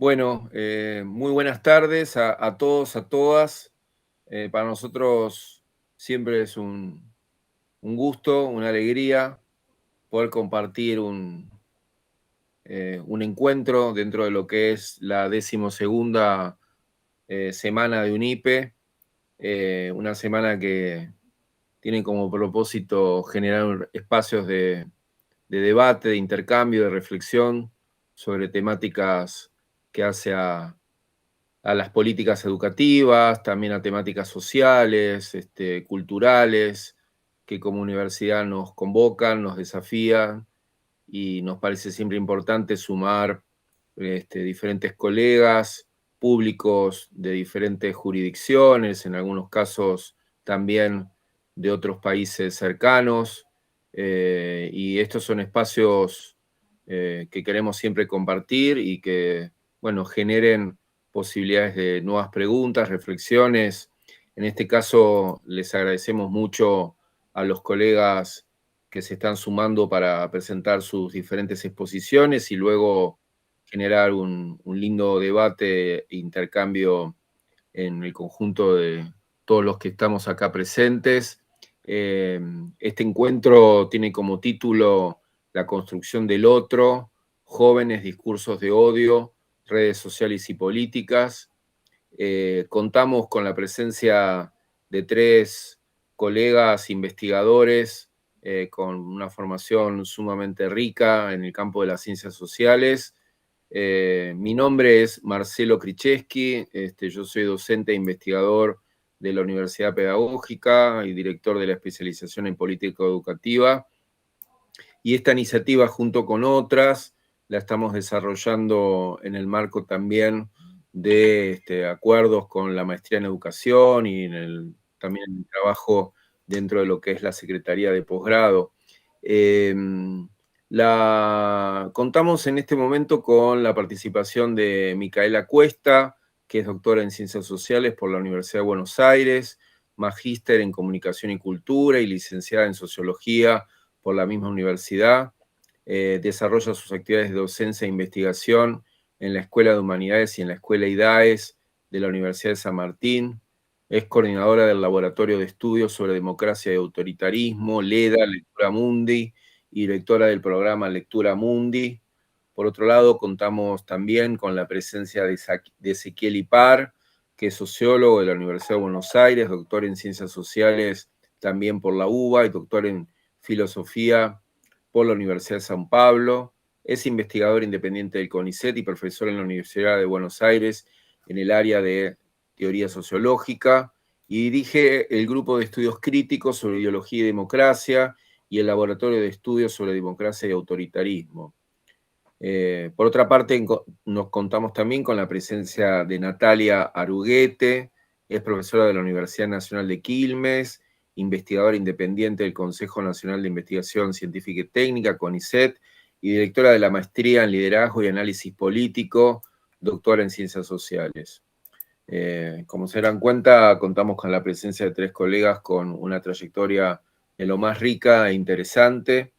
Bueno, muy buenas tardes a todos, a todas. Para nosotros siempre es un gusto, una alegría poder compartir un encuentro dentro de lo que es la 12ª semana de UNIPE, una semana que tiene como propósito generar espacios de debate, de intercambio, de reflexión sobre temáticas que hace a las políticas educativas, también a temáticas sociales, culturales, que como universidad nos convocan, nos desafían y nos parece siempre importante sumar diferentes colegas, públicos de diferentes jurisdicciones, en algunos casos también de otros países cercanos, y estos son espacios que queremos siempre compartir y que, bueno, generen posibilidades de nuevas preguntas, reflexiones. En este caso, les agradecemos mucho a los colegas que se están sumando para presentar sus diferentes exposiciones y luego generar un lindo debate e intercambio en el conjunto de todos los que estamos acá presentes. Este encuentro tiene como título La construcción del otro, jóvenes, discursos de odio, redes sociales y políticas. Contamos con la presencia de 3 colegas investigadores con una formación sumamente rica en el campo de las ciencias sociales. Mi nombre es Marcelo Krzyzewski, yo soy docente e investigador de la Universidad Pedagógica y director de la especialización en política educativa. Y esta iniciativa, junto con otras, la estamos desarrollando en el marco también de acuerdos con la maestría en educación y también en el trabajo dentro de lo que es la Secretaría de Posgrado. Contamos en este momento con la participación de Micaela Cuesta, que es doctora en Ciencias Sociales por la Universidad de Buenos Aires, magíster en Comunicación y Cultura y licenciada en Sociología por la misma universidad. Desarrolla sus actividades de docencia e investigación en la Escuela de Humanidades y en la Escuela IDAES de la Universidad de San Martín. Es coordinadora del Laboratorio de Estudios sobre Democracia y Autoritarismo, LEDA, Lectura Mundi, y directora del programa Lectura Mundi. Por otro lado, contamos también con la presencia de Ezequiel Ipar, que es sociólogo de la Universidad de Buenos Aires, doctor en Ciencias Sociales también por la UBA y doctor en Filosofía por la Universidad de San Pablo. Es investigador independiente del CONICET y profesor en la Universidad de Buenos Aires en el área de teoría sociológica y dirige el grupo de estudios críticos sobre ideología y democracia y el laboratorio de estudios sobre democracia y autoritarismo. Por otra parte, nos contamos también con la presencia de Natalia Aruguete, es profesora de la Universidad Nacional de Quilmes, investigadora independiente del Consejo Nacional de Investigación Científica y Técnica, CONICET, y directora de la Maestría en Liderazgo y Análisis Político, doctora en Ciencias Sociales. Como se darán cuenta, contamos con la presencia de 3 colegas con una trayectoria de lo más rica e interesante.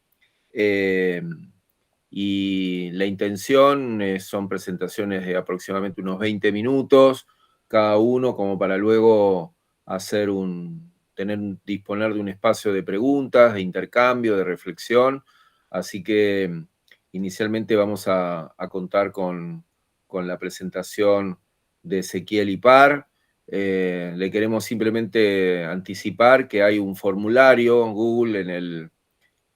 Y la intención son presentaciones de aproximadamente unos 20 minutos, cada uno como para luego disponer de un espacio de preguntas, de intercambio, de reflexión. Así que inicialmente vamos a contar con la presentación de Ezequiel Ipar. Le queremos simplemente anticipar que hay un formulario Google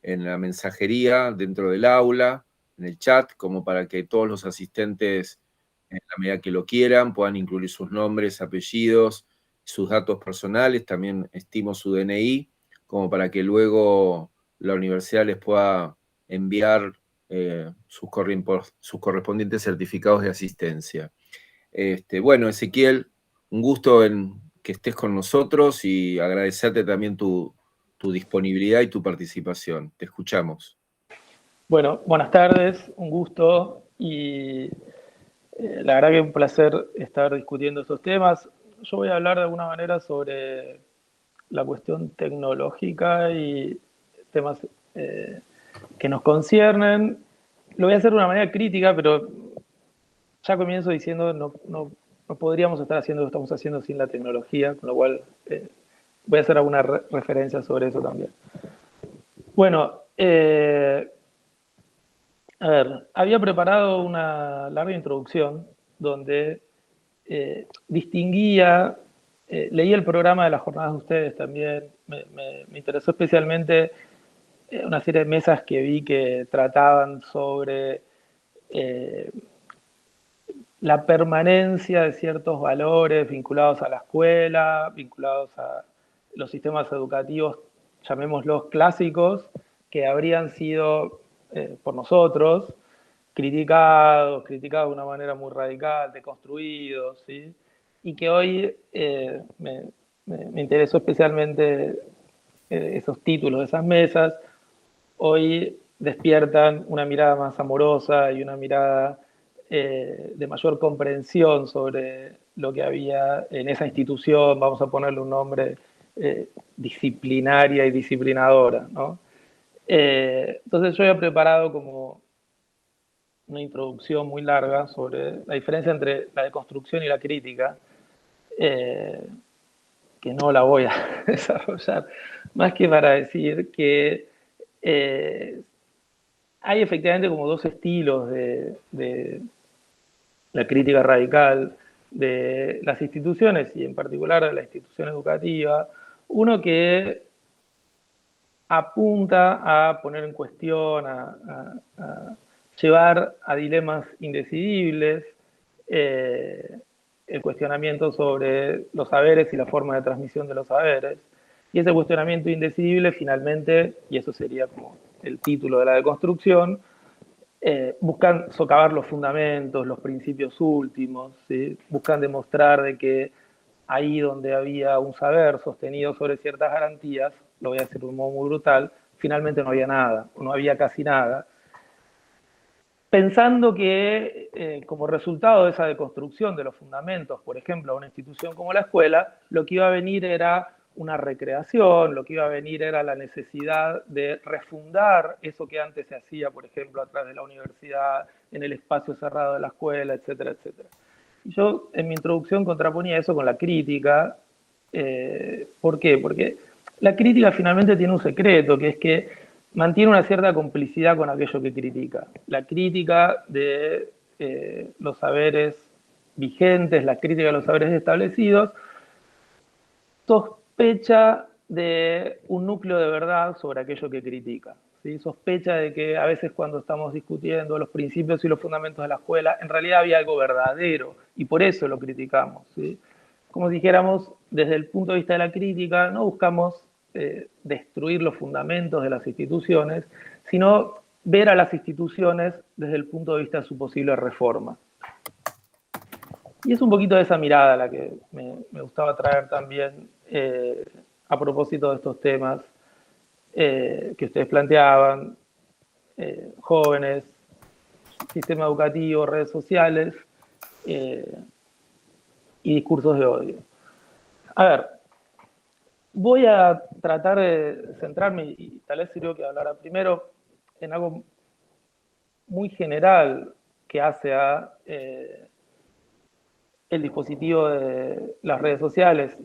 en la mensajería dentro del aula, en el chat, como para que todos los asistentes, en la medida que lo quieran, puedan incluir sus nombres, apellidos, sus datos personales, también estimo su DNI, como para que luego la universidad les pueda enviar sus correspondientes certificados de asistencia. Bueno, Ezequiel, un gusto en que estés con nosotros y agradecerte también tu disponibilidad y tu participación. Te escuchamos. Bueno, buenas tardes, un gusto y la verdad que es un placer estar discutiendo estos temas. Yo voy a hablar de alguna manera sobre la cuestión tecnológica y temas que nos conciernen. Lo voy a hacer de una manera crítica, pero ya comienzo diciendo, no podríamos estar haciendo lo que estamos haciendo sin la tecnología, con lo cual voy a hacer alguna referencia sobre eso también. Bueno, a ver, había preparado una larga introducción donde distinguía, leí el programa de las jornadas de ustedes también, me interesó especialmente una serie de mesas que vi que trataban sobre la permanencia de ciertos valores vinculados a la escuela, vinculados a los sistemas educativos, llamémoslos clásicos, que habrían sido por nosotros criticados de una manera muy radical, deconstruidos, ¿sí? Y que hoy me interesó especialmente esos títulos de esas mesas, hoy despiertan una mirada más amorosa y una mirada de mayor comprensión sobre lo que había en esa institución, vamos a ponerle un nombre, disciplinaria y disciplinadora, ¿no? Entonces yo había preparado como una introducción muy larga sobre la diferencia entre la deconstrucción y la crítica, que no la voy a desarrollar, más que para decir que hay efectivamente como dos estilos de la crítica radical de las instituciones y en particular de la institución educativa. Uno que apunta a poner en cuestión, a llevar a dilemas indecidibles el cuestionamiento sobre los saberes y la forma de transmisión de los saberes. Y ese cuestionamiento indecidible finalmente, y eso sería como el título de la deconstrucción, buscan socavar los fundamentos, los principios últimos, ¿sí? Buscan demostrar de que ahí donde había un saber sostenido sobre ciertas garantías, lo voy a decir de un modo muy brutal, finalmente no había nada, o no había casi nada, pensando que como resultado de esa deconstrucción de los fundamentos, por ejemplo, a una institución como la escuela, lo que iba a venir era una recreación, lo que iba a venir era la necesidad de refundar eso que antes se hacía, por ejemplo, a través de la universidad, en el espacio cerrado de la escuela, etcétera, etcétera. Y yo en mi introducción contraponía eso con la crítica. ¿Por qué? Porque la crítica finalmente tiene un secreto, que es que mantiene una cierta complicidad con aquello que critica. La crítica de los saberes vigentes, la crítica de los saberes establecidos, sospecha de un núcleo de verdad sobre aquello que critica. ¿Sí? Sospecha de que a veces cuando estamos discutiendo los principios y los fundamentos de la escuela, en realidad había algo verdadero y por eso lo criticamos. ¿Sí? Como dijéramos, desde el punto de vista de la crítica, no buscamos destruir los fundamentos de las instituciones, sino ver a las instituciones desde el punto de vista de su posible reforma. Y es un poquito de esa mirada la que me gustaba traer también a propósito de estos temas que ustedes planteaban, jóvenes, sistema educativo, redes sociales y discursos de odio. A ver, voy a tratar de centrarme, y tal vez sirvió que hablara primero en algo muy general que hace a el dispositivo de las redes sociales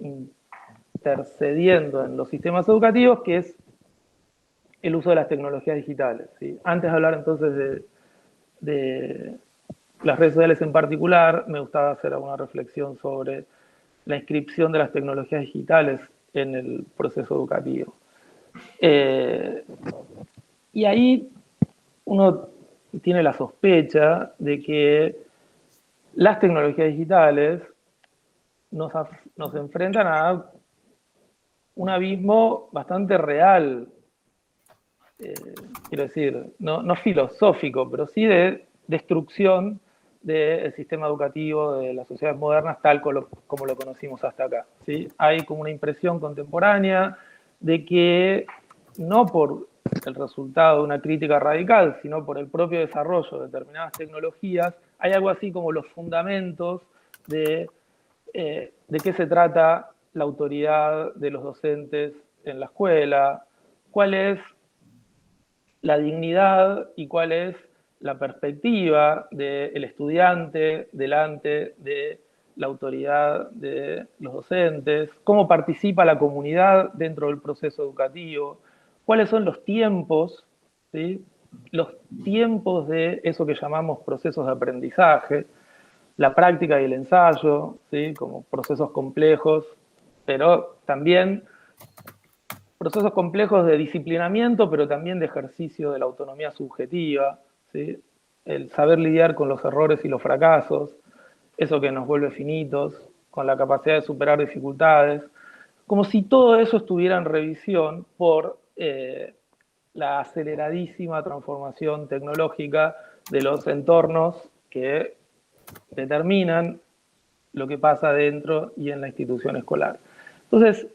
intercediendo en los sistemas educativos, que es el uso de las tecnologías digitales. ¿Sí? Antes de hablar entonces de las redes sociales en particular, me gustaba hacer alguna reflexión sobre la inscripción de las tecnologías digitales en el proceso educativo. Y ahí uno tiene la sospecha de que las tecnologías digitales nos enfrentan a un abismo bastante real, quiero decir, no filosófico, pero sí de destrucción del sistema educativo de las sociedades modernas tal como lo conocimos hasta acá. ¿Sí? Hay como una impresión contemporánea de que no por el resultado de una crítica radical, sino por el propio desarrollo de determinadas tecnologías, hay algo así como los fundamentos de qué se trata la autoridad de los docentes en la escuela, cuál es la dignidad y cuál es la perspectiva del estudiante delante de la autoridad de los docentes, cómo participa la comunidad dentro del proceso educativo, cuáles son los tiempos, ¿sí? Los tiempos de eso que llamamos procesos de aprendizaje, la práctica y el ensayo, ¿sí? Como procesos complejos, pero también procesos complejos de disciplinamiento, pero también de ejercicio de la autonomía subjetiva, ¿sí? El saber lidiar con los errores y los fracasos, eso que nos vuelve finitos, con la capacidad de superar dificultades, como si todo eso estuviera en revisión por la aceleradísima transformación tecnológica de los entornos que determinan lo que pasa dentro y en la institución escolar. Entonces,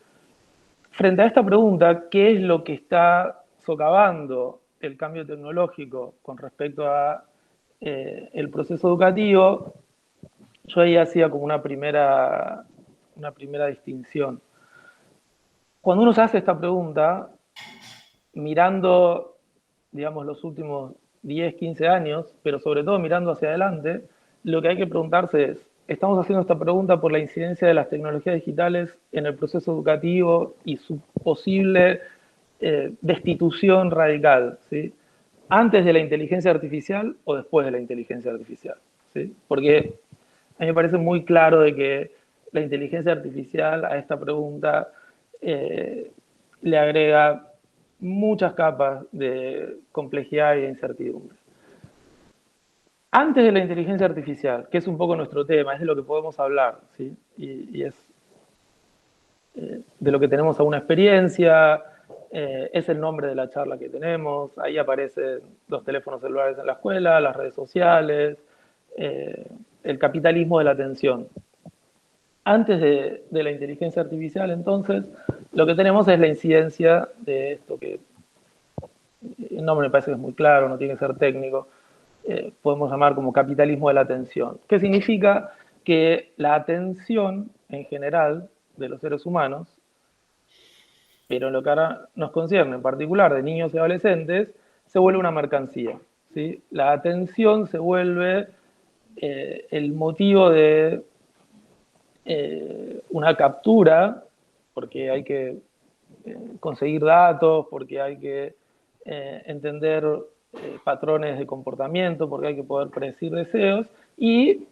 frente a esta pregunta, ¿qué es lo que está socavando el cambio tecnológico con respecto a el proceso educativo? Yo ahí hacía como una primera distinción. Cuando uno se hace esta pregunta, mirando, digamos, los últimos 10, 15 años, pero sobre todo mirando hacia adelante, lo que hay que preguntarse es, ¿estamos haciendo esta pregunta por la incidencia de las tecnologías digitales en el proceso educativo y su posible destitución radical, ¿sí? ¿Antes de la inteligencia artificial o después de la inteligencia artificial? ¿Sí? Porque a mí me parece muy claro de que la inteligencia artificial a esta pregunta le agrega muchas capas de complejidad y de incertidumbre. Antes de la inteligencia artificial, que es un poco nuestro tema, es de lo que podemos hablar, ¿sí? Y es de lo que tenemos alguna experiencia, es el nombre de la charla que tenemos, ahí aparecen los teléfonos celulares en la escuela, las redes sociales, el capitalismo de la atención. Antes de la inteligencia artificial, entonces, lo que tenemos es la incidencia de esto que el nombre me parece que es muy claro, no tiene que ser técnico, podemos llamar como capitalismo de la atención, que significa que la atención en general de los seres humanos, pero en lo que ahora nos concierne en particular de niños y adolescentes, se vuelve una mercancía, ¿sí? La atención se vuelve el motivo de una captura, porque hay que conseguir datos, porque hay que entender patrones de comportamiento, porque hay que poder predecir deseos, y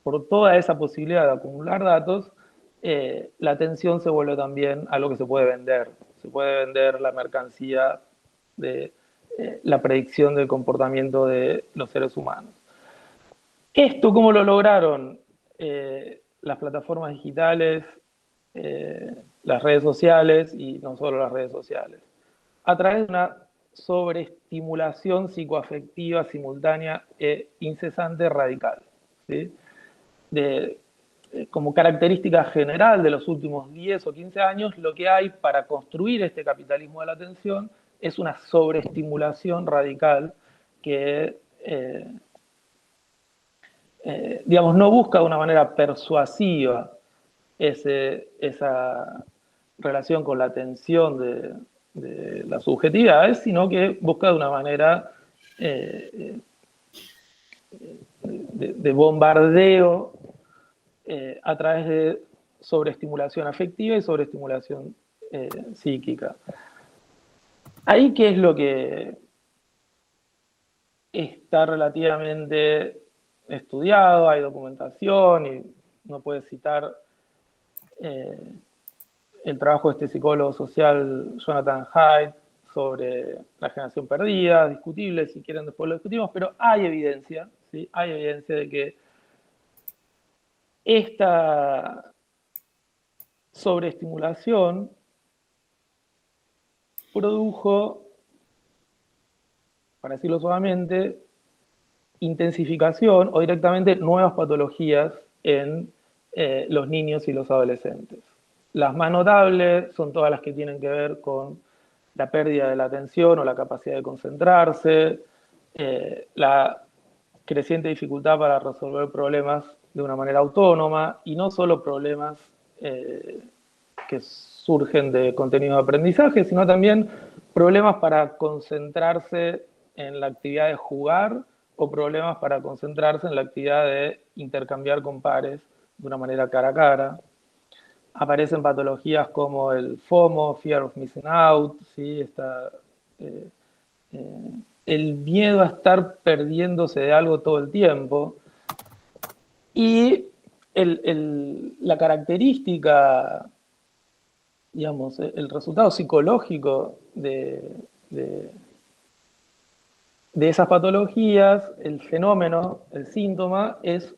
por toda esa posibilidad de acumular datos, la atención se vuelve también algo que se puede vender. Se puede vender la mercancía de la predicción del comportamiento de los seres humanos. ¿Esto cómo lo lograron las plataformas digitales, las redes sociales y no solo las redes sociales? A través de una sobreestimulación psicoafectiva simultánea e incesante radical, ¿sí? Como característica general de los últimos 10 o 15 años, lo que hay para construir este capitalismo de la atención es una sobreestimulación radical que digamos, no busca de una manera persuasiva esa relación con la atención de las subjetividades, sino que busca de una manera de bombardeo a través de sobreestimulación afectiva y sobreestimulación psíquica. Ahí, ¿qué es lo que está relativamente estudiado? Hay documentación y uno puede citar el trabajo de este psicólogo social Jonathan Haidt sobre la generación perdida, discutible, si quieren después lo discutimos, pero hay evidencia, ¿sí? Hay evidencia de que esta sobreestimulación produjo, para decirlo suavemente, intensificación o directamente nuevas patologías en los niños y los adolescentes. Las más notables son todas las que tienen que ver con la pérdida de la atención o la capacidad de concentrarse, la creciente dificultad para resolver problemas de una manera autónoma y no solo problemas que surgen de contenido de aprendizaje, sino también problemas para concentrarse en la actividad de jugar o problemas para concentrarse en la actividad de intercambiar con pares de una manera cara a cara. Aparecen patologías como el FOMO, Fear of Missing Out, ¿sí? Eh, eh, el miedo a estar perdiéndose de algo todo el tiempo. Y la característica, digamos, el resultado psicológico de esas patologías, el fenómeno, el síntoma, es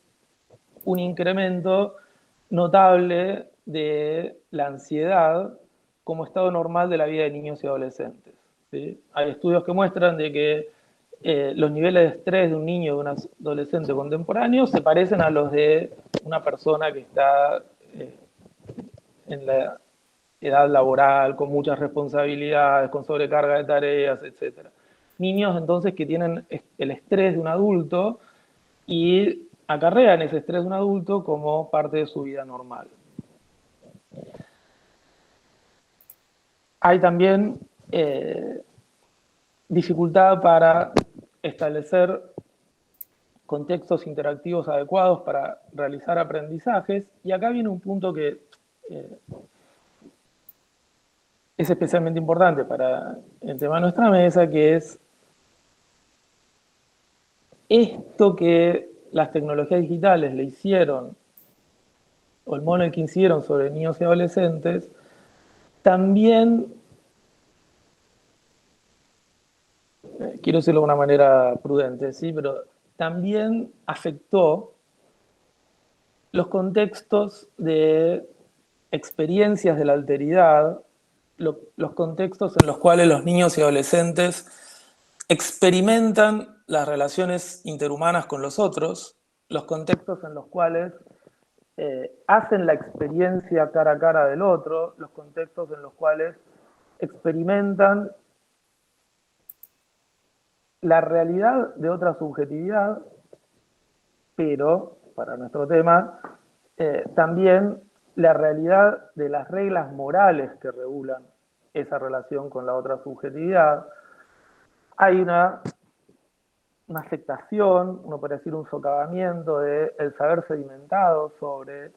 un incremento notable de la ansiedad como estado normal de la vida de niños y adolescentes. ¿Sí? Hay estudios que muestran de que los niveles de estrés de un niño y de un adolescente contemporáneo se parecen a los de una persona que está en la edad laboral, con muchas responsabilidades, con sobrecarga de tareas, etc. Niños entonces que tienen el estrés de un adulto y acarrean ese estrés de un adulto como parte de su vida normal. Hay también dificultad para establecer contextos interactivos adecuados para realizar aprendizajes, y acá viene un punto que es especialmente importante para el tema de nuestra mesa, que es esto que las tecnologías digitales le hicieron, o el modo en el que hicieron sobre niños y adolescentes, también, quiero decirlo de una manera prudente, ¿sí? Pero también afectó los contextos de experiencias de la alteridad, los contextos en los cuales los niños y adolescentes experimentan las relaciones interhumanas con los otros, los contextos en los cuales hacen la experiencia cara a cara del otro, los contextos en los cuales experimentan la realidad de otra subjetividad, pero, para nuestro tema, también la realidad de las reglas morales que regulan esa relación con la otra subjetividad. Hay una afectación, uno podría decir un socavamiento del saber sedimentado sobre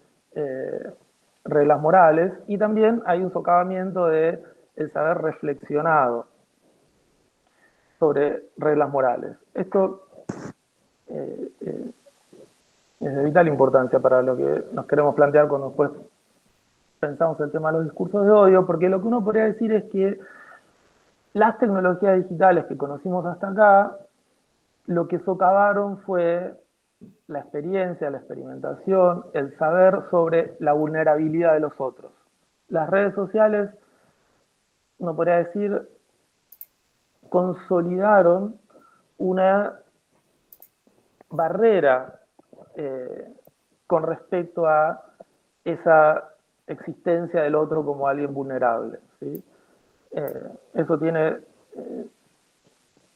reglas morales, y también hay un socavamiento del saber reflexionado sobre reglas morales. Esto es de vital importancia para lo que nos queremos plantear cuando después pensamos el tema de los discursos de odio, porque lo que uno podría decir es que las tecnologías digitales que conocimos hasta acá, lo que socavaron fue la experiencia, la experimentación, el saber sobre la vulnerabilidad de los otros. Las redes sociales, uno podría decir, consolidaron una barrera con respecto a esa existencia del otro como alguien vulnerable. ¿Sí? Eso tiene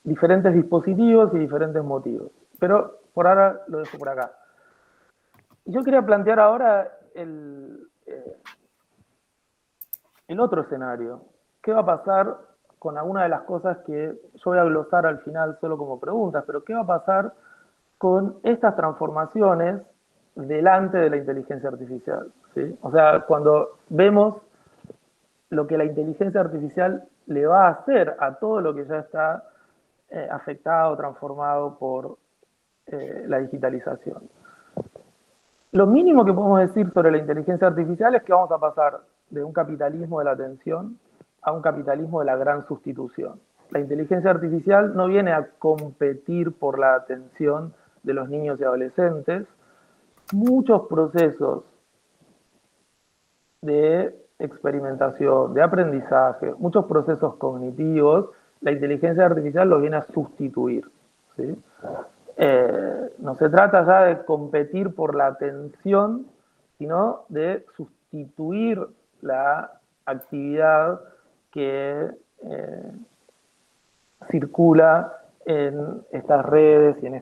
diferentes dispositivos y diferentes motivos. Pero por ahora lo dejo por acá. Yo quería plantear ahora el otro escenario. ¿Qué va a pasar con alguna de las cosas que yo voy a glosar al final solo como preguntas? Pero ¿qué va a pasar con estas transformaciones delante de la inteligencia artificial? ¿Sí? O sea, cuando vemos lo que la inteligencia artificial le va a hacer a todo lo que ya está afectado, transformado por la digitalización. Lo mínimo que podemos decir sobre la inteligencia artificial es que vamos a pasar de un capitalismo de la atención a un capitalismo de la gran sustitución. La inteligencia artificial no viene a competir por la atención de los niños y adolescentes. Muchos procesos de experimentación, de aprendizaje, muchos procesos cognitivos, la inteligencia artificial los viene a sustituir. ¿Sí? No se trata ya de competir por la atención, sino de sustituir la actividad que circula en estas redes y en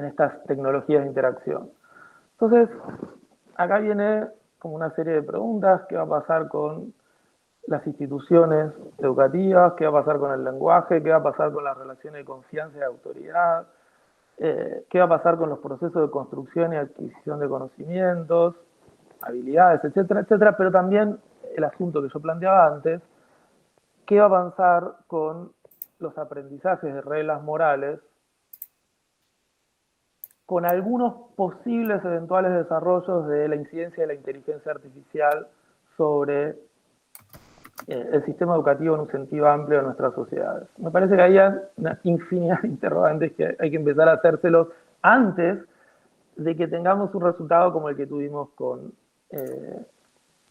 estas tecnologías de interacción. Entonces, acá viene como una serie de preguntas. ¿Qué va a pasar con las instituciones educativas, qué va a pasar con el lenguaje, qué va a pasar con las relaciones de confianza y de autoridad, qué va a pasar con los procesos de construcción y adquisición de conocimientos, habilidades, etcétera, etcétera, pero también el asunto que yo planteaba antes, qué va a avanzar con los aprendizajes de reglas morales, con algunos posibles eventuales desarrollos de la incidencia de la inteligencia artificial sobre el sistema educativo en un sentido amplio de nuestras sociedades. Me parece que hay una infinidad de interrogantes que hay que empezar a hacérselos antes de que tengamos un resultado como el que tuvimos con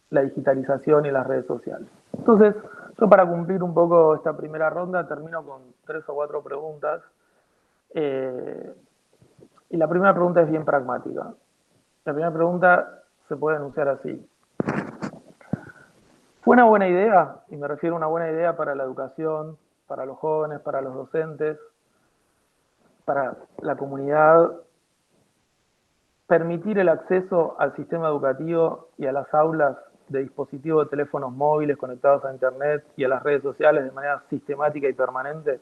la digitalización y las redes sociales. Entonces, yo para cumplir un poco esta primera ronda termino con 3 o 4 preguntas. Y la primera pregunta es bien pragmática. La primera pregunta se puede anunciar así. ¿Fue una buena idea? Y me refiero a una buena idea para la educación, para los jóvenes, para los docentes, para la comunidad, permitir el acceso al sistema educativo y a las aulas de dispositivos de teléfonos móviles conectados a Internet y a las redes sociales de manera sistemática y permanente.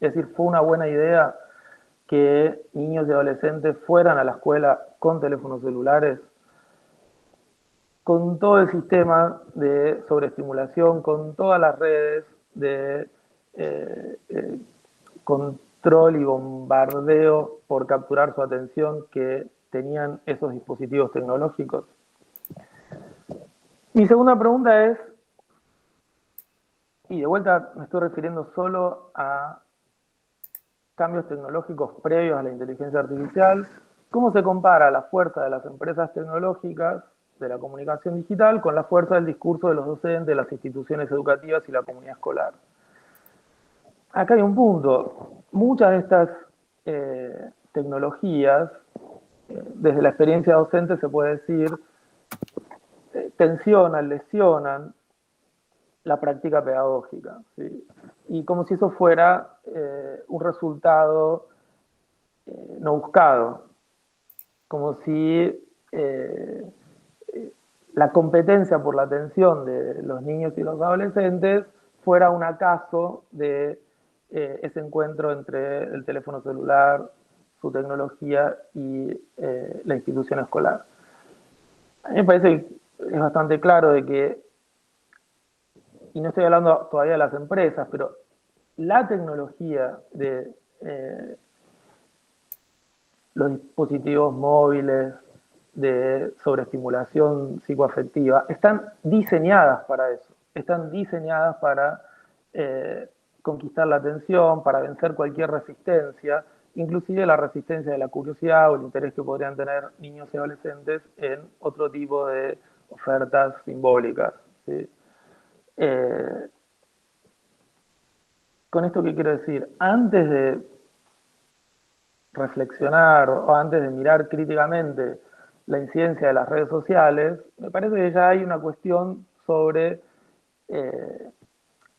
Es decir, fue una buena idea que niños y adolescentes fueran a la escuela con teléfonos celulares, con todo el sistema de sobreestimulación, con todas las redes de control y bombardeo por capturar su atención que tenían esos dispositivos tecnológicos. Mi segunda pregunta es, y de vuelta me estoy refiriendo solo a cambios tecnológicos previos a la inteligencia artificial, ¿cómo se compara la fuerza de las empresas tecnológicas de la comunicación digital con la fuerza del discurso de los docentes, las instituciones educativas y la comunidad escolar? Acá hay un punto. Muchas de estas tecnologías, desde la experiencia docente se puede decir, tensionan, lesionan la práctica pedagógica, ¿sí? Y como si eso fuera un resultado no buscado, como si la competencia por la atención de los niños y los adolescentes fuera un acaso de ese encuentro entre el teléfono celular, su tecnología y la institución escolar. A mí me parece que es bastante claro de que, y no estoy hablando todavía de las empresas, pero la tecnología de los dispositivos móviles, de sobreestimulación psicoafectiva, están diseñadas para eso, están diseñadas para conquistar la atención, para vencer cualquier resistencia, inclusive la resistencia de la curiosidad o el interés que podrían tener niños y adolescentes en otro tipo de ofertas simbólicas, ¿sí? ¿Con esto qué quiero decir? Antes de reflexionar o antes de mirar críticamente la incidencia de las redes sociales, me parece que ya hay una cuestión sobre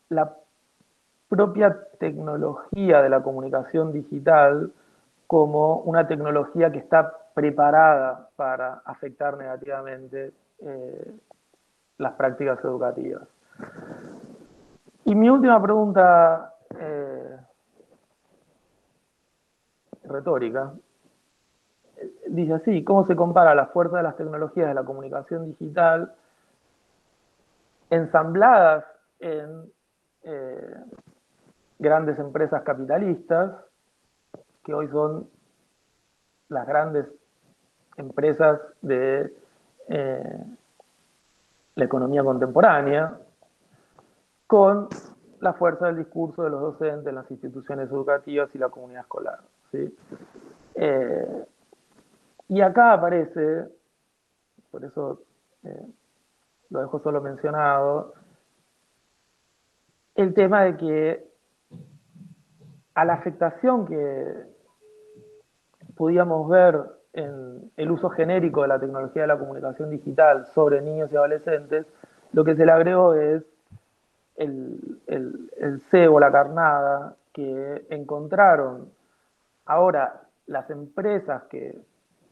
la propia tecnología de la comunicación digital como una tecnología que está preparada para afectar negativamente las prácticas educativas. Y mi última pregunta retórica dice así: ¿cómo se compara la fuerza de las tecnologías de la comunicación digital ensambladas en grandes empresas capitalistas, que hoy son las grandes empresas de la economía contemporánea, con la fuerza del discurso de los docentes, las instituciones educativas y la comunidad escolar, ¿sí? Y acá aparece, por eso lo dejo solo mencionado, el tema de que a la afectación que podíamos ver en el uso genérico de la tecnología de la comunicación digital sobre niños y adolescentes, lo que se le agregó es el cebo, la carnada, que encontraron ahora las empresas que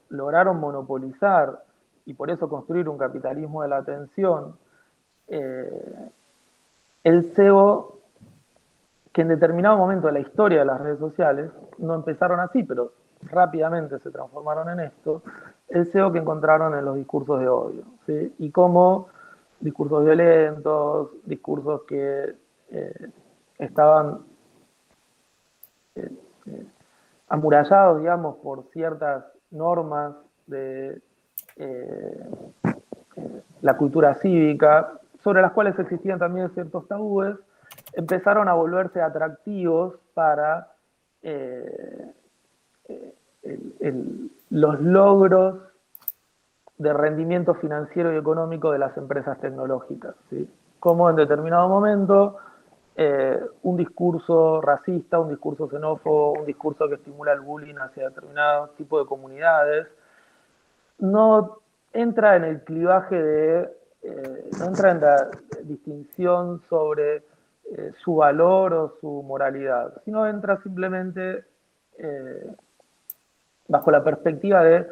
lograron monopolizar y por eso construir un capitalismo de la atención el SEO, que en determinado momento de la historia de las redes sociales, no empezaron así, pero rápidamente se transformaron en esto, el SEO que encontraron en los discursos de odio, ¿sí? Y cómo discursos violentos, discursos que estaban amurallados, digamos, por ciertas normas de la cultura cívica, sobre las cuales existían también ciertos tabúes, empezaron a volverse atractivos para los logros de rendimiento financiero y económico de las empresas tecnológicas, ¿sí? Como en determinado momento un discurso racista, un discurso xenófobo, un discurso que estimula el bullying hacia determinado tipo de comunidades, no entra en el clivaje no entra en la distinción sobre su valor o su moralidad, sino entra simplemente eh, bajo la perspectiva de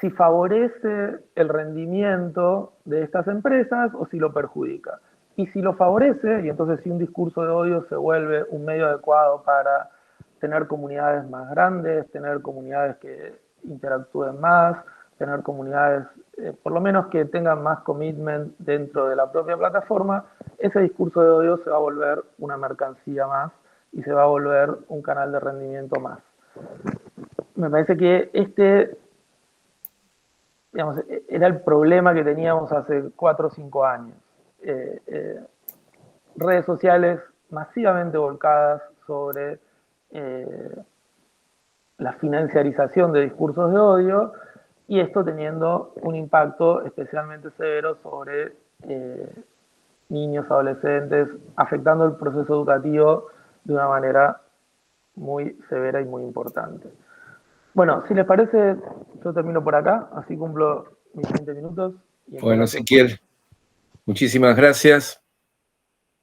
si favorece el rendimiento de estas empresas o si lo perjudica. Y si lo favorece, y entonces si un discurso de odio se vuelve un medio adecuado para tener comunidades más grandes, tener comunidades que interactúen más, tener comunidades por lo menos que tengan más commitment dentro de la propia plataforma, ese discurso de odio se va a volver una mercancía más y se va a volver un canal de rendimiento más. Me parece que digamos, era el problema que teníamos hace 4 o 5 años. Eh, eh, Redes sociales masivamente volcadas sobre la financiarización de discursos de odio y esto teniendo un impacto especialmente severo sobre niños, adolescentes, afectando el proceso educativo de una manera muy severa y muy importante. Bueno, si les parece, yo termino por acá, así cumplo mis 20 minutos. Y en todo Bueno, caso, Ezequiel, muchísimas gracias.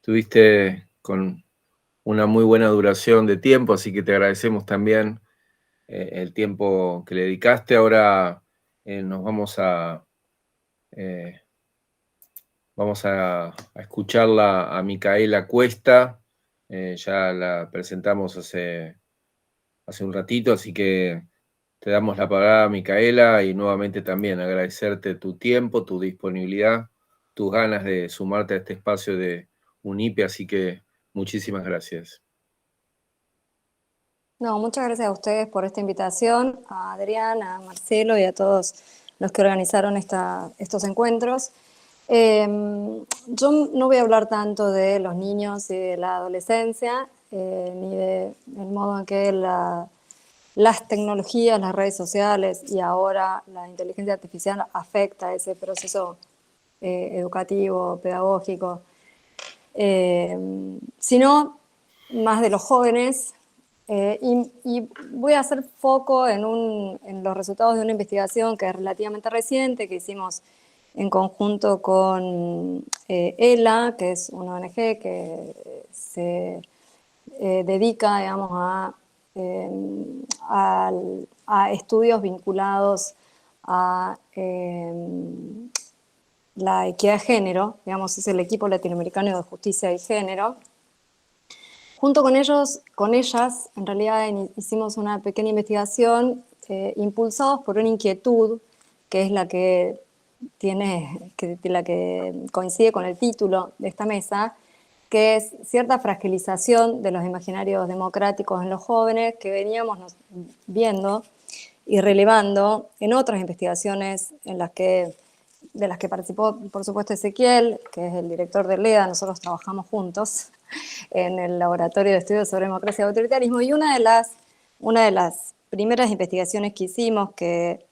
Tuviste con una muy buena duración de tiempo, así que te agradecemos también el tiempo que le dedicaste. Ahora nos eh, vamos a escucharla a Micaela Cuesta. Ya la presentamos hace un ratito, así que te damos la palabra, Micaela, y nuevamente también agradecerte tu tiempo, tu disponibilidad, tus ganas de sumarte a este espacio de UNIPE, así que muchísimas gracias. No, muchas gracias a ustedes por esta invitación, a Adrián, a Marcelo y a todos los que organizaron estos encuentros. Yo no voy a hablar tanto de los niños y de la adolescencia, ni del modo en que las tecnologías, las redes sociales y ahora la inteligencia artificial afecta ese proceso educativo, pedagógico, sino más de los jóvenes. Y voy a hacer foco en los resultados de una investigación que es relativamente reciente, que hicimos en conjunto con ELA, que es una ONG que se dedica, digamos, a estudios vinculados a la equidad de género, digamos, es el equipo latinoamericano de justicia y género. Junto con ellos, con ellas, en realidad hicimos una pequeña investigación impulsados por una inquietud que es la que coincide con el título de esta mesa, que es cierta fragilización de los imaginarios democráticos en los jóvenes que veníamos viendo y relevando en otras investigaciones de las que participó, por supuesto, Ezequiel, que es el director de LEDA. Nosotros trabajamos juntos en el Laboratorio de Estudios sobre Democracia y Autoritarismo, y una de las primeras investigaciones que hicimos, que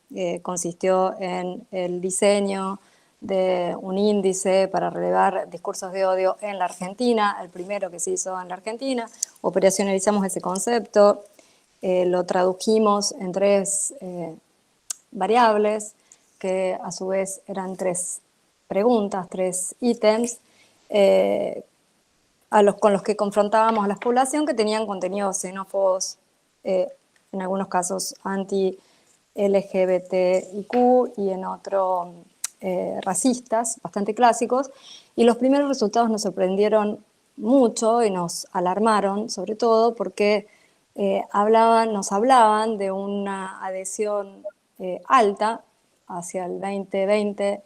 consistió en el diseño de un índice para relevar discursos de odio en la Argentina, el primero que se hizo en la Argentina. Operacionalizamos ese concepto, lo tradujimos en 3 variables, que a su vez eran 3 preguntas, 3 ítems, con los que confrontábamos a la población, que tenían contenidos xenófobos, en algunos casos anti-LGBTIQ y en otros racistas, bastante clásicos. Y los primeros resultados nos sorprendieron mucho y nos alarmaron, sobre todo porque nos hablaban de una adhesión alta hacia el 2020,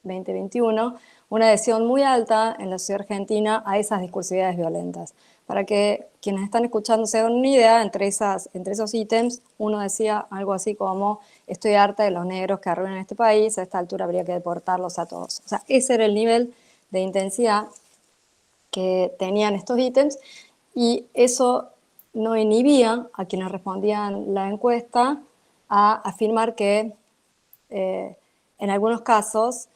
2021, una adhesión muy alta en la sociedad argentina a esas discursividades violentas. Para que quienes están escuchando se hagan una idea, entre esos ítems, uno decía algo así como: estoy harta de los negros que arruinan este país, a esta altura habría que deportarlos a todos. O sea, ese era el nivel de intensidad que tenían estos ítems, y eso no inhibía a quienes respondían la encuesta a afirmar que en algunos casos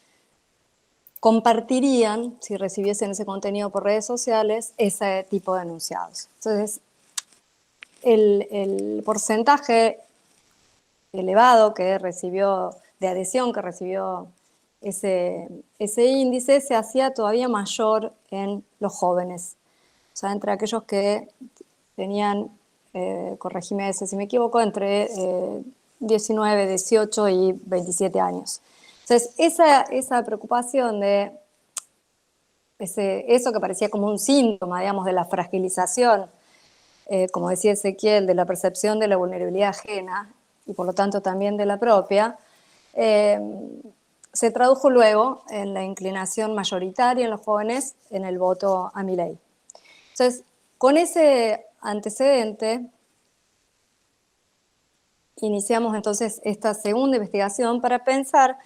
compartirían, si recibiesen ese contenido por redes sociales, ese tipo de enunciados. Entonces, el porcentaje elevado que recibió, de adhesión que recibió ese índice, se hacía todavía mayor en los jóvenes. O sea, entre aquellos que tenían, corregime si me equivoco, entre 19, 18 y 27 años. Entonces, esa preocupación de eso que parecía como un síntoma, digamos, de la fragilización, como decía Ezequiel, de la percepción de la vulnerabilidad ajena y por lo tanto también de la propia, se tradujo luego en la inclinación mayoritaria en los jóvenes en el voto a Milei. Entonces, con ese antecedente, iniciamos entonces esta segunda investigación para pensar,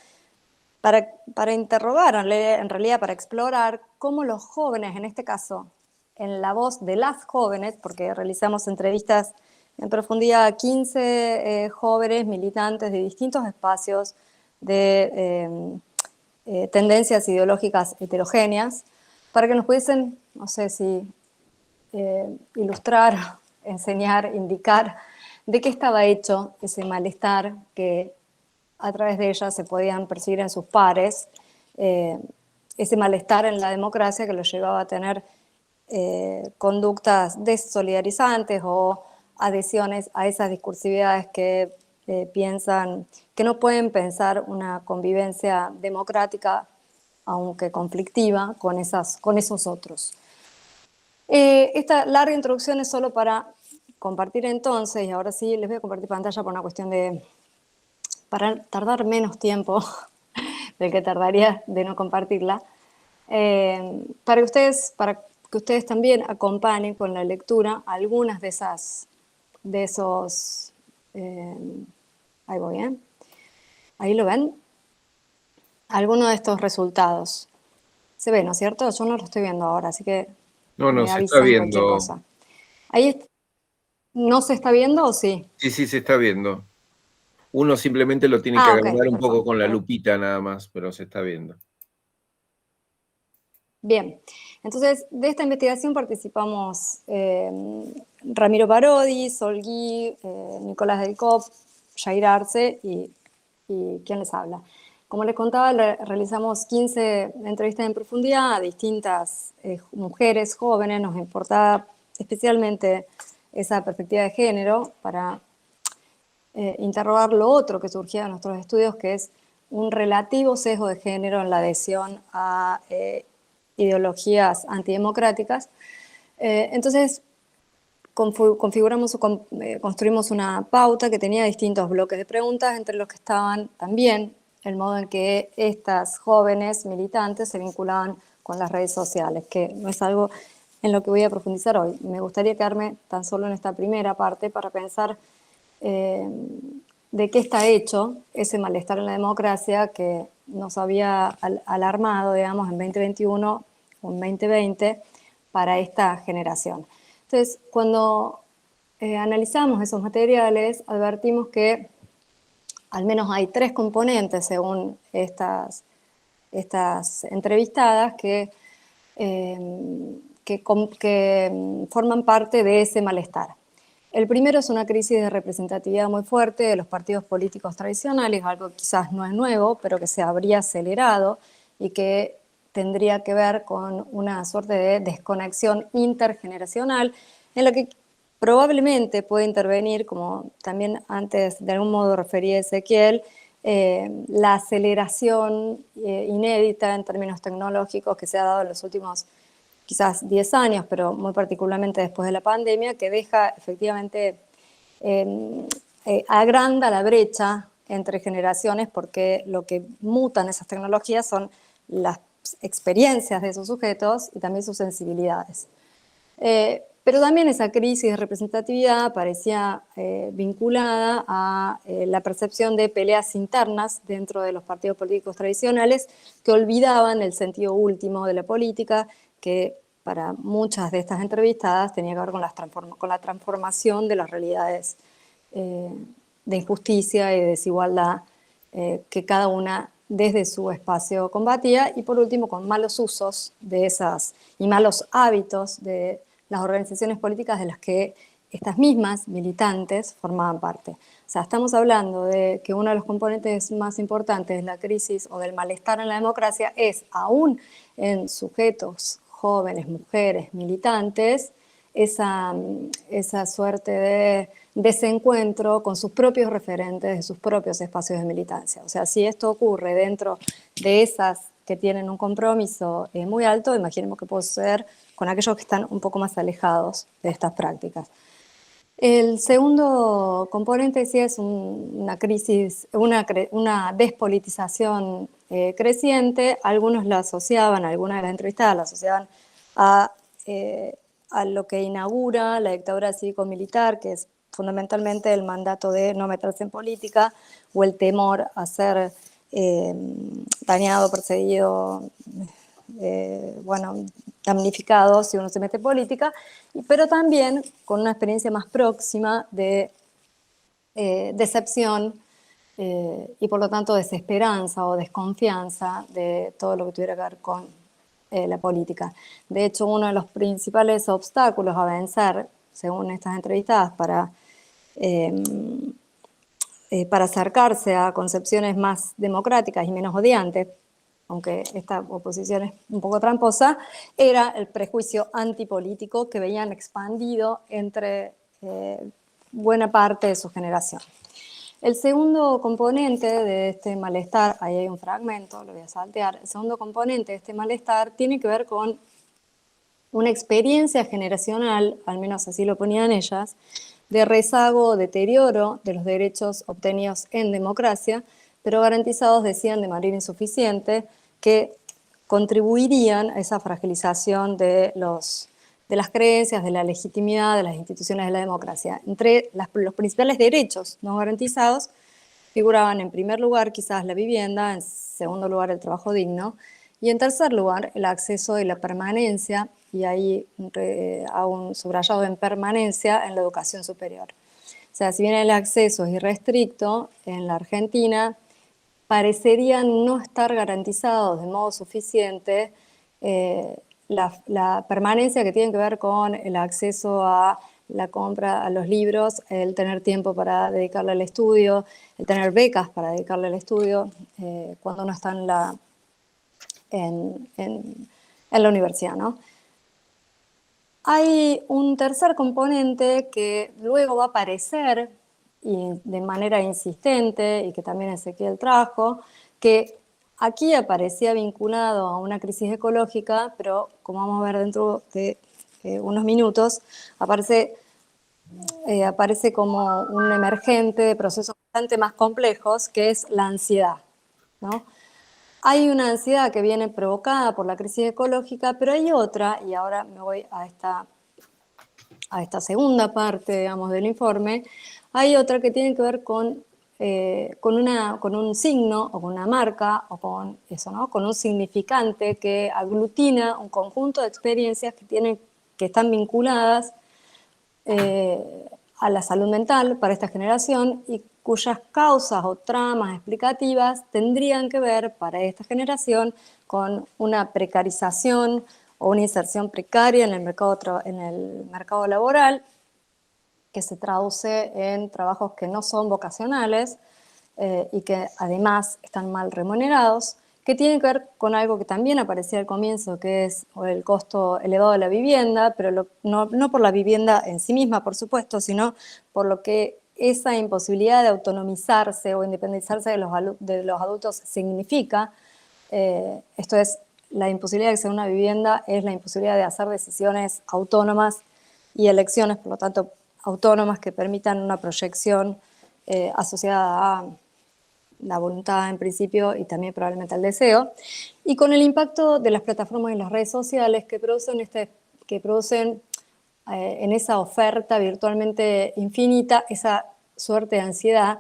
para interrogar, en realidad para explorar cómo los jóvenes, en este caso, en la voz de las jóvenes, porque realizamos entrevistas en profundidad a 15 jóvenes militantes de distintos espacios de tendencias ideológicas heterogéneas, para que nos pudiesen, no sé si ilustrar, enseñar, indicar de qué estaba hecho ese malestar que a través de ella se podían percibir en sus pares, ese malestar en la democracia que los llevaba a tener conductas desolidarizantes o adhesiones a esas discursividades que piensan que no pueden pensar una convivencia democrática, aunque conflictiva, con esos otros. Esta larga introducción es solo para compartir entonces, y ahora sí les voy a compartir pantalla por una cuestión para tardar menos tiempo del que tardaría de no compartirla, para que ustedes también acompañen con la lectura algunas de esos, ahí voy, ahí lo ven, algunos de estos resultados. Se ve, ¿no es cierto? Yo no lo estoy viendo ahora, así que No, me se está avisan cualquier viendo. cosa. Ahí ¿no se está viendo o sí? Sí, se está viendo. Uno simplemente lo tiene que Ah, ok, agrandar un poco con la perfecto. lupita nada más, pero se está viendo. Bien, entonces de esta investigación participamos Ramiro Parodi, Sol Gui, Nicolás Del Cop, Jair Arce y ¿quién les habla? Como les contaba, realizamos 15 entrevistas en profundidad a distintas mujeres jóvenes. Nos importaba especialmente esa perspectiva de género para interrogar lo otro que surgía en nuestros estudios, que es un relativo sesgo de género en la adhesión a ideologías antidemocráticas. Entonces, construimos una pauta que tenía distintos bloques de preguntas, entre los que estaban también el modo en que estas jóvenes militantes se vinculaban con las redes sociales, que no es algo en lo que voy a profundizar hoy. Me gustaría quedarme tan solo en esta primera parte para pensar de qué está hecho ese malestar en la democracia que nos había alarmado, digamos, en 2021 o en 2020 para esta generación. Entonces, cuando analizamos esos materiales, advertimos que al menos hay 3 componentes, según estas entrevistadas, que forman parte de ese malestar. El primero es una crisis de representatividad muy fuerte de los partidos políticos tradicionales, algo que quizás no es nuevo, pero que se habría acelerado y que tendría que ver con una suerte de desconexión intergeneracional en la que probablemente puede intervenir, como también antes de algún modo refería Ezequiel, la aceleración inédita en términos tecnológicos que se ha dado en los últimos quizás 10 años, pero muy particularmente después de la pandemia, que deja efectivamente, agranda la brecha entre generaciones, porque lo que mutan esas tecnologías son las experiencias de esos sujetos y también sus sensibilidades. Pero también esa crisis de representatividad parecía vinculada a la percepción de peleas internas dentro de los partidos políticos tradicionales que olvidaban el sentido último de la política, que para muchas de estas entrevistadas tenía que ver con la transformación de las realidades de injusticia y de desigualdad que cada una desde su espacio combatía, y por último con malos usos de esas y malos hábitos de las organizaciones políticas de las que estas mismas militantes formaban parte. O sea, estamos hablando de que uno de los componentes más importantes de la crisis o del malestar en la democracia es, aún en sujetos jóvenes, mujeres, militantes, esa suerte de desencuentro con sus propios referentes, de sus propios espacios de militancia. O sea, si esto ocurre dentro de esas que tienen un compromiso muy alto, imaginemos que puede suceder con aquellos que están un poco más alejados de estas prácticas. El segundo componente sí es una crisis, una despolitización creciente. Algunos la asociaban, algunas de las entrevistadas la asociaban a lo que inaugura la dictadura cívico-militar, que es fundamentalmente el mandato de no meterse en política o el temor a ser dañado, perseguido, damnificado si uno se mete en política, pero también con una experiencia más próxima de decepción y por lo tanto desesperanza o desconfianza de todo lo que tuviera que ver con la política. De hecho, uno de los principales obstáculos a vencer, según estas entrevistadas, para acercarse a concepciones más democráticas y menos odiantes, aunque esta oposición es un poco tramposa, era el prejuicio antipolítico que veían expandido entre buena parte de su generación. El segundo componente de este malestar, ahí hay un fragmento, lo voy a saltear, el segundo componente de este malestar tiene que ver con una experiencia generacional, al menos así lo ponían ellas, de rezago o deterioro de los derechos obtenidos en democracia, pero garantizados, decían, de manera insuficiente, que contribuirían a esa fragilización de las creencias, de la legitimidad de las instituciones de la democracia. Entre los principales derechos no garantizados figuraban en primer lugar quizás la vivienda, en segundo lugar el trabajo digno, y en tercer lugar el acceso y la permanencia, y ahí hago un subrayado en permanencia, en la educación superior. O sea, si bien el acceso es irrestricto, en la Argentina parecerían no estar garantizados de modo suficiente la permanencia que tiene que ver con el acceso a la compra, a los libros, el tener tiempo para dedicarle al estudio, el tener becas para dedicarle al estudio cuando uno está en la universidad, ¿no? Hay un tercer componente que luego va a aparecer y de manera insistente, y que también Ezequiel trajo, que aquí aparecía vinculado a una crisis ecológica, pero como vamos a ver dentro de unos minutos, aparece como un emergente de procesos bastante más complejos, que es la ansiedad, ¿no? Hay una ansiedad que viene provocada por la crisis ecológica, pero hay otra, y ahora me voy a esta segunda parte, digamos, del informe. Hay otra que tiene que ver con un signo o con una marca o con eso, ¿no? Con un significante que aglutina un conjunto de experiencias que están vinculadas a la salud mental para esta generación y cuyas causas o tramas explicativas tendrían que ver para esta generación con una precarización o una inserción precaria en el mercado laboral, que se traduce en trabajos que no son vocacionales y que además están mal remunerados, que tienen que ver con algo que también aparecía al comienzo, que es el costo elevado de la vivienda, pero no por la vivienda en sí misma, por supuesto, sino por lo que esa imposibilidad de autonomizarse o independizarse de los adultos significa. Esto es la imposibilidad de acceder a una vivienda es la imposibilidad de hacer decisiones autónomas y elecciones, por lo tanto, autónomas que permitan una proyección asociada a la voluntad en principio y también probablemente al deseo, y con el impacto de las plataformas y las redes sociales que producen en esa oferta virtualmente infinita esa suerte de ansiedad,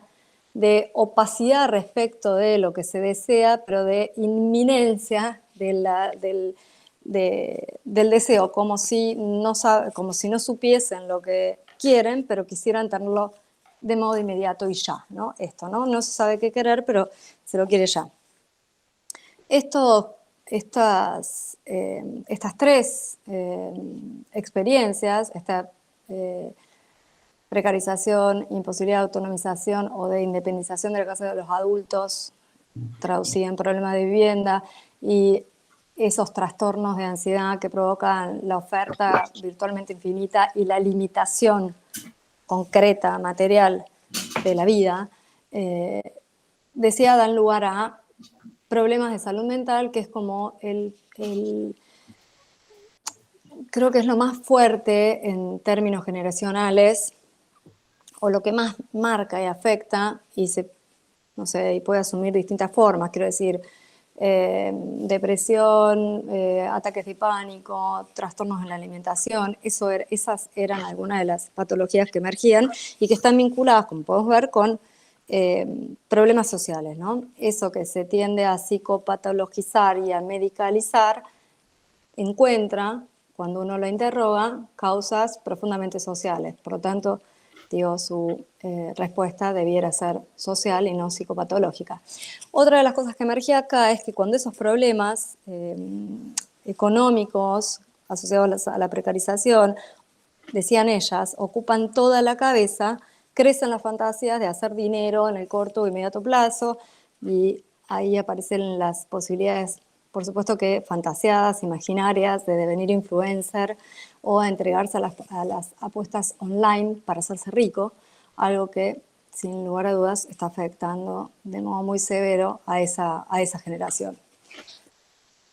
de opacidad respecto de lo que se desea, pero de inminencia del deseo, como si no supiesen lo que quieren, pero quisieran tenerlo de modo inmediato y ya, ¿no? Esto, ¿no? No se sabe qué querer, pero se lo quiere ya. Estas tres experiencias, esta precarización, imposibilidad de autonomización o de independización de la casa de los adultos, traducida en problemas de vivienda, y esos trastornos de ansiedad que provocan la oferta virtualmente infinita y la limitación concreta, material de la vida, decía, dan lugar a problemas de salud mental, que es como creo que es lo más fuerte en términos generacionales, o lo que más marca y afecta, y no sé, y puede asumir distintas formas, quiero decir, depresión, ataques de pánico, trastornos en la alimentación, esas eran algunas de las patologías que emergían y que están vinculadas, como podemos ver, con problemas sociales, ¿no? Eso que se tiende a psicopatologizar y a medicalizar encuentra, cuando uno lo interroga, causas profundamente sociales. Por lo tanto, digo, su respuesta debiera ser social y no psicopatológica. Otra de las cosas que emergía acá es que cuando esos problemas económicos asociados a la precarización, decían ellas, ocupan toda la cabeza, crecen las fantasías de hacer dinero en el corto o inmediato plazo, y ahí aparecen las posibilidades, por supuesto que fantaseadas, imaginarias, de devenir influencer o a entregarse a las apuestas online para hacerse rico, algo que sin lugar a dudas está afectando de modo muy severo a esa generación.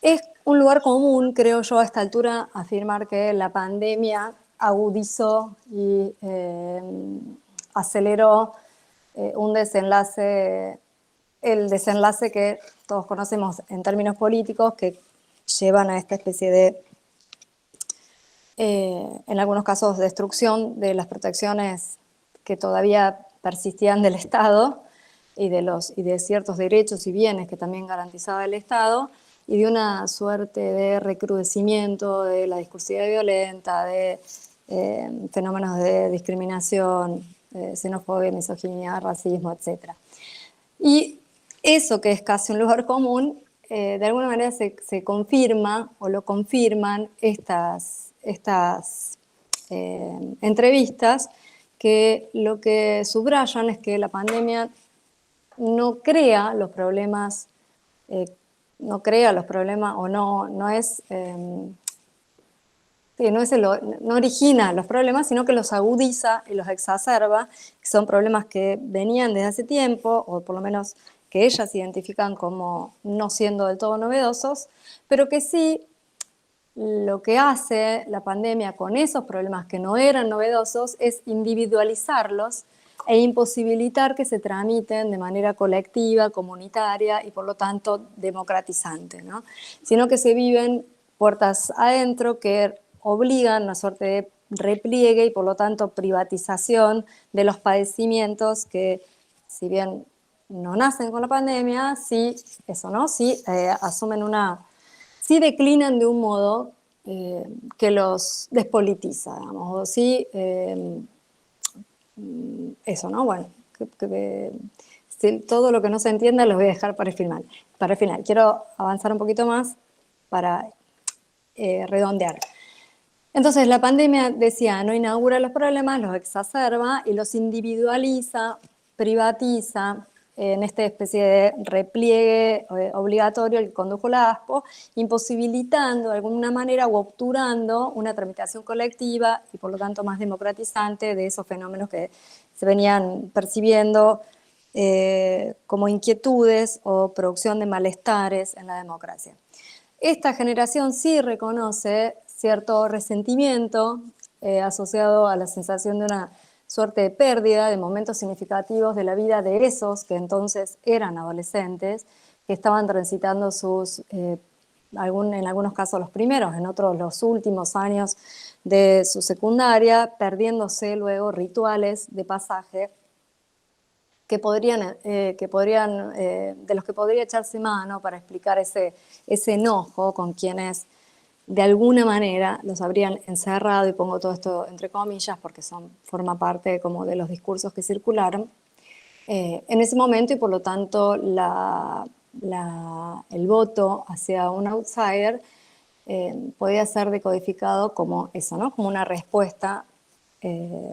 Es un lugar común, creo yo, a esta altura, afirmar que la pandemia agudizó y aceleró un desenlace, el desenlace que todos conocemos en términos políticos, que llevan a esta especie de, en algunos casos, destrucción de las protecciones que todavía persistían del Estado y de ciertos derechos y bienes que también garantizaba el Estado, y de una suerte de recrudecimiento de la discursividad violenta, de fenómenos de discriminación, xenofobia, misoginia, racismo, etc. Y eso, que es casi un lugar común, de alguna manera se confirma, o lo confirman estas entrevistas, que lo que subrayan es que la pandemia no crea los problemas, o no origina los problemas, sino que los agudiza y los exacerba, que son problemas que venían desde hace tiempo, o por lo menos que ellas identifican como no siendo del todo novedosos, pero que sí lo que hace la pandemia con esos problemas que no eran novedosos es individualizarlos e imposibilitar que se tramiten de manera colectiva, comunitaria y por lo tanto democratizante, ¿no? Sino que se viven puertas adentro, que obligan a una suerte de repliegue y por lo tanto privatización de los padecimientos que, si bien no nacen con la pandemia, sí asumen sí declinan de un modo que los despolitiza, digamos, o sí, eso, ¿no? Bueno, todo lo que no se entienda lo voy a dejar para el final. Quiero avanzar un poquito más para redondear. Entonces, la pandemia, decía, no inaugura los problemas, los exacerba y los individualiza, privatiza, en esta especie de repliegue obligatorio que condujo la ASPO, imposibilitando de alguna manera o obturando una tramitación colectiva y por lo tanto más democratizante de esos fenómenos que se venían percibiendo como inquietudes o producción de malestares en la democracia. Esta generación sí reconoce cierto resentimiento asociado a la sensación de una suerte de pérdida de momentos significativos de la vida de esos que entonces eran adolescentes, que estaban transitando en algunos casos los primeros, en otros los últimos años de su secundaria, perdiéndose luego rituales de pasaje de los que podría echarse mano para explicar ese enojo con quienes de alguna manera los habrían encerrado, y pongo todo esto entre comillas porque forma parte como de los discursos que circularon en ese momento, y por lo tanto el voto hacia un outsider podía ser decodificado como eso, ¿no? Como una respuesta,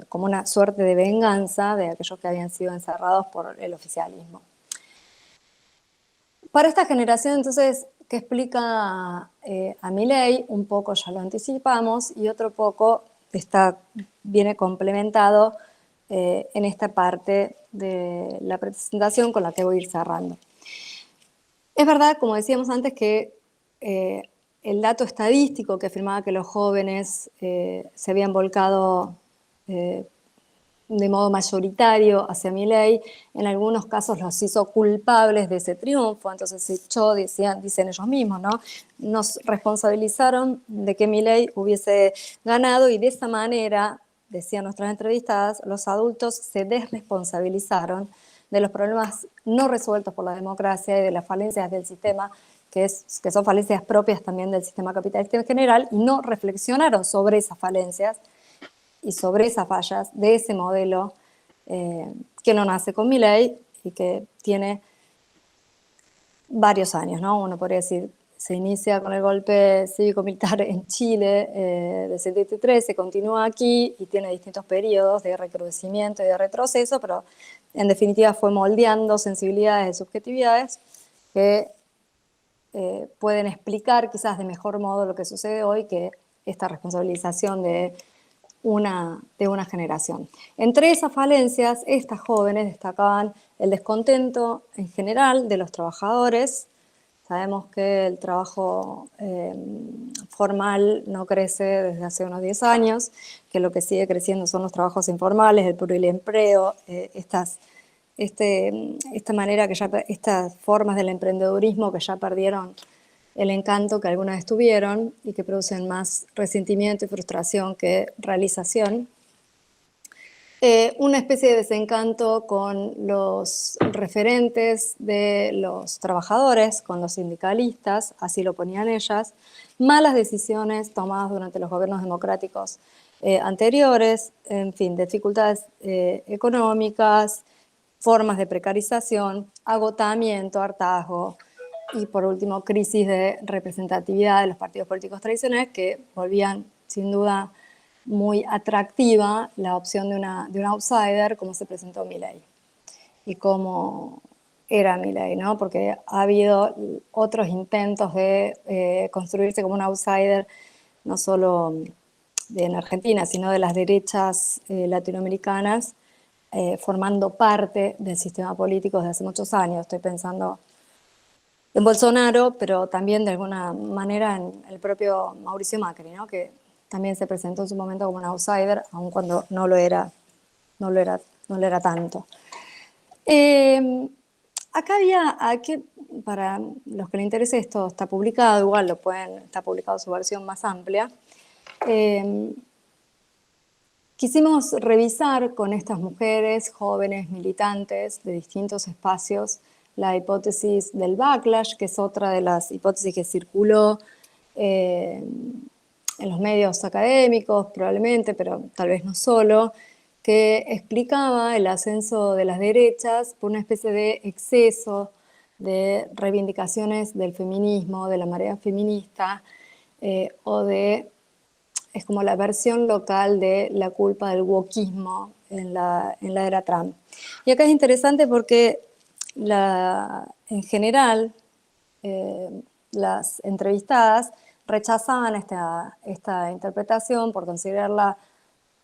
como una suerte de venganza de aquellos que habían sido encerrados por el oficialismo. Para esta generación, entonces, ¿qué explica a Milei? Un poco ya lo anticipamos, y otro poco viene complementado en esta parte de la presentación con la que voy a ir cerrando. Es verdad, como decíamos antes, que el dato estadístico que afirmaba que los jóvenes se habían volcado de modo mayoritario hacia Milei, en algunos casos los hizo culpables de ese triunfo, entonces se echó, dicen ellos mismos, ¿no? Nos responsabilizaron de que Milei hubiese ganado, y de esa manera, decían nuestras entrevistadas, los adultos se desresponsabilizaron de los problemas no resueltos por la democracia y de las falencias del sistema, que son falencias propias también del sistema capitalista en general, y no reflexionaron sobre esas falencias y sobre esas fallas de ese modelo que no nace con Milei y que tiene varios años, ¿no? Uno podría decir, se inicia con el golpe cívico-militar en Chile del 73, se continúa aquí y tiene distintos periodos de recrudecimiento y de retroceso, pero en definitiva fue moldeando sensibilidades y subjetividades que pueden explicar quizás de mejor modo lo que sucede hoy que esta responsabilización de una generación. Entre esas falencias, estas jóvenes destacaban el descontento en general de los trabajadores. Sabemos que el trabajo formal no crece desde hace unos 10 años, que lo que sigue creciendo son los trabajos informales, el plurimpleo, estas formas del emprendedurismo que ya perdieron el encanto que alguna vez tuvieron y que producen más resentimiento y frustración que realización. Una especie de desencanto con los referentes de los trabajadores, con los sindicalistas, así lo ponían ellas, malas decisiones tomadas durante los gobiernos democráticos anteriores, en fin, dificultades económicas, formas de precarización, agotamiento, hartazgo, y por último, crisis de representatividad de los partidos políticos tradicionales que volvían sin duda muy atractiva la opción de un outsider, como se presentó Milei y como era Milei, ¿no? Porque ha habido otros intentos de construirse como un outsider, no solo en Argentina, sino de las derechas latinoamericanas, formando parte del sistema político desde hace muchos años. Estoy pensando en Bolsonaro, pero también de alguna manera en el propio Mauricio Macri, ¿no? Que también se presentó en su momento como un outsider, aun cuando no lo era tanto. Acá para los que les interese esto, está publicado, igual está publicado su versión más amplia. Quisimos revisar con estas mujeres, jóvenes, militantes de distintos espacios, la hipótesis del backlash, que es otra de las hipótesis que circuló en los medios académicos probablemente, pero tal vez no solo, que explicaba el ascenso de las derechas por una especie de exceso de reivindicaciones del feminismo, de la marea feminista, es como la versión local de la culpa del wokismo en la era Trump. Y acá es interesante porque en general las entrevistadas rechazaban esta interpretación por considerarla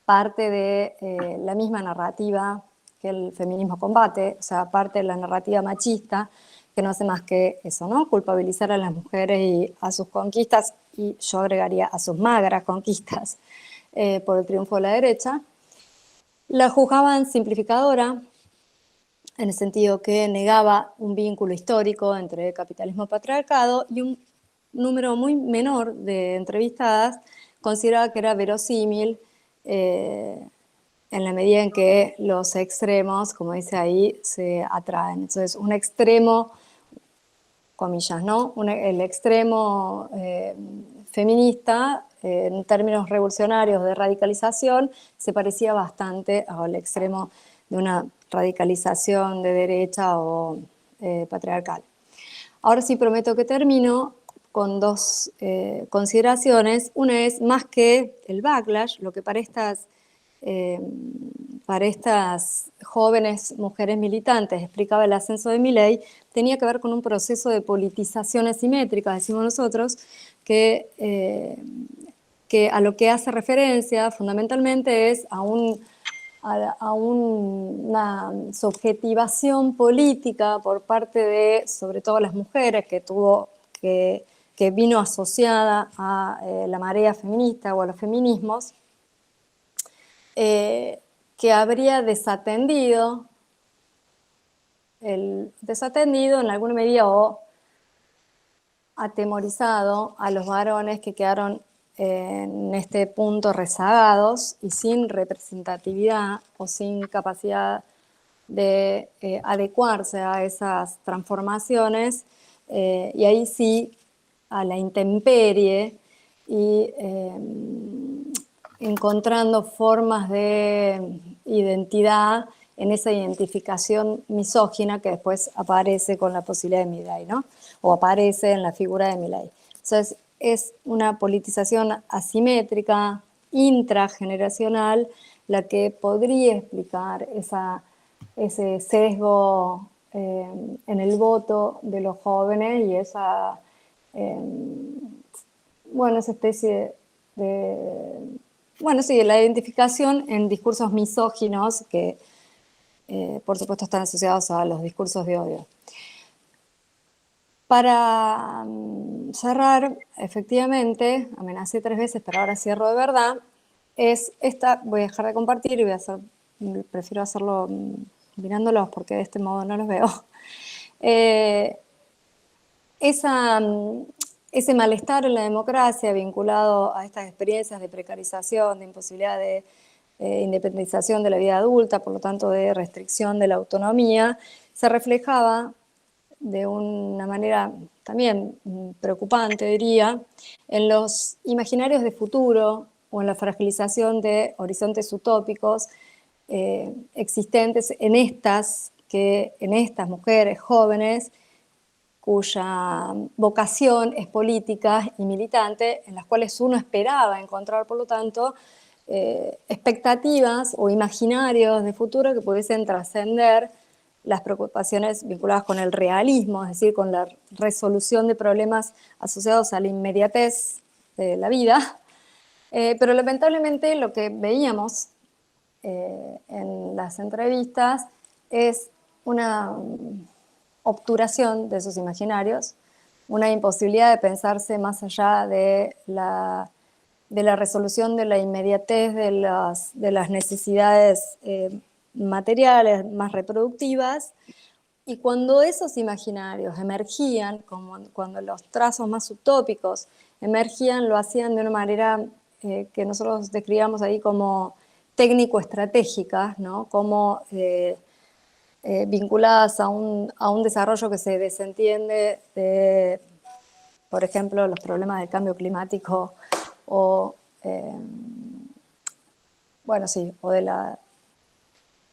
parte de la misma narrativa que el feminismo combate, o sea, parte de la narrativa machista que no hace más que eso, ¿no? Culpabilizar a las mujeres y a sus conquistas, y yo agregaría a sus magras conquistas por el triunfo de la derecha. La juzgaban simplificadora, en el sentido que negaba un vínculo histórico entre capitalismo y patriarcado, y un número muy menor de entrevistadas consideraba que era verosímil en la medida en que los extremos, como dice ahí, se atraen. Entonces, un extremo, comillas, ¿no? El extremo feminista, en términos revolucionarios de radicalización, se parecía bastante al extremo de una radicalización de derecha o patriarcal. Ahora sí prometo que termino con dos consideraciones. Una es, más que el backlash, lo que para estas jóvenes mujeres militantes explicaba el ascenso de Milei, tenía que ver con un proceso de politización asimétrica, decimos nosotros, que a lo que hace referencia fundamentalmente es a una subjetivación política por parte de, sobre todo, las mujeres, que vino asociada a la marea feminista o a los feminismos, que habría desatendido en alguna medida o atemorizado a los varones que quedaron en este punto rezagados y sin representatividad o sin capacidad de adecuarse a esas transformaciones, y ahí sí a la intemperie y encontrando formas de identidad en esa identificación misógina que después aparece con la posibilidad de Milei, ¿no? O aparece en la figura de Milei. Entonces, es una politización asimétrica, intrageneracional, la que podría explicar ese sesgo en el voto de los jóvenes y esa especie de la identificación en discursos misóginos que, por supuesto, están asociados a los discursos de odio. Para cerrar, efectivamente, amenacé 3 veces, pero ahora cierro de verdad, voy a dejar de compartir y prefiero hacerlo mirándolos porque de este modo no los veo. Ese malestar en la democracia vinculado a estas experiencias de precarización, de imposibilidad de independización de la vida adulta, por lo tanto de restricción de la autonomía, se reflejaba de una manera también preocupante, diría, en los imaginarios de futuro o en la fragilización de horizontes utópicos existentes en estas mujeres jóvenes cuya vocación es política y militante, en las cuales uno esperaba encontrar, por lo tanto, expectativas o imaginarios de futuro que pudiesen trascender las preocupaciones vinculadas con el realismo, es decir, con la resolución de problemas asociados a la inmediatez de la vida. Pero lamentablemente lo que veíamos en las entrevistas es una obturación de esos imaginarios, una imposibilidad de pensarse más allá de la resolución de la inmediatez de las necesidades materiales más reproductivas. Y cuando esos imaginarios emergían, como cuando los trazos más utópicos emergían, lo hacían de una manera que nosotros describíamos ahí como técnico-estratégicas, ¿no? Como vinculadas a un desarrollo que se desentiende de, por ejemplo, los problemas del cambio climático o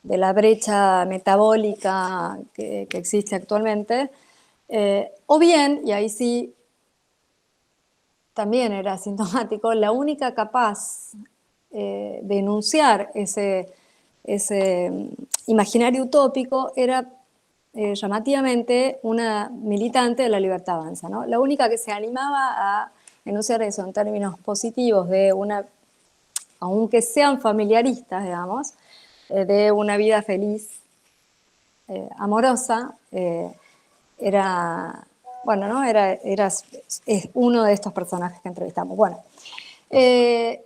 de la brecha metabólica que existe actualmente, o bien, y ahí sí también era sintomático, la única capaz de enunciar ese imaginario utópico era llamativamente una militante de la Libertad Avanza, ¿no? La única que se animaba a enunciar eso en términos positivos de aunque sean familiaristas, digamos, de una vida feliz, amorosa, bueno, ¿no? Es uno de estos personajes que entrevistamos. Bueno, me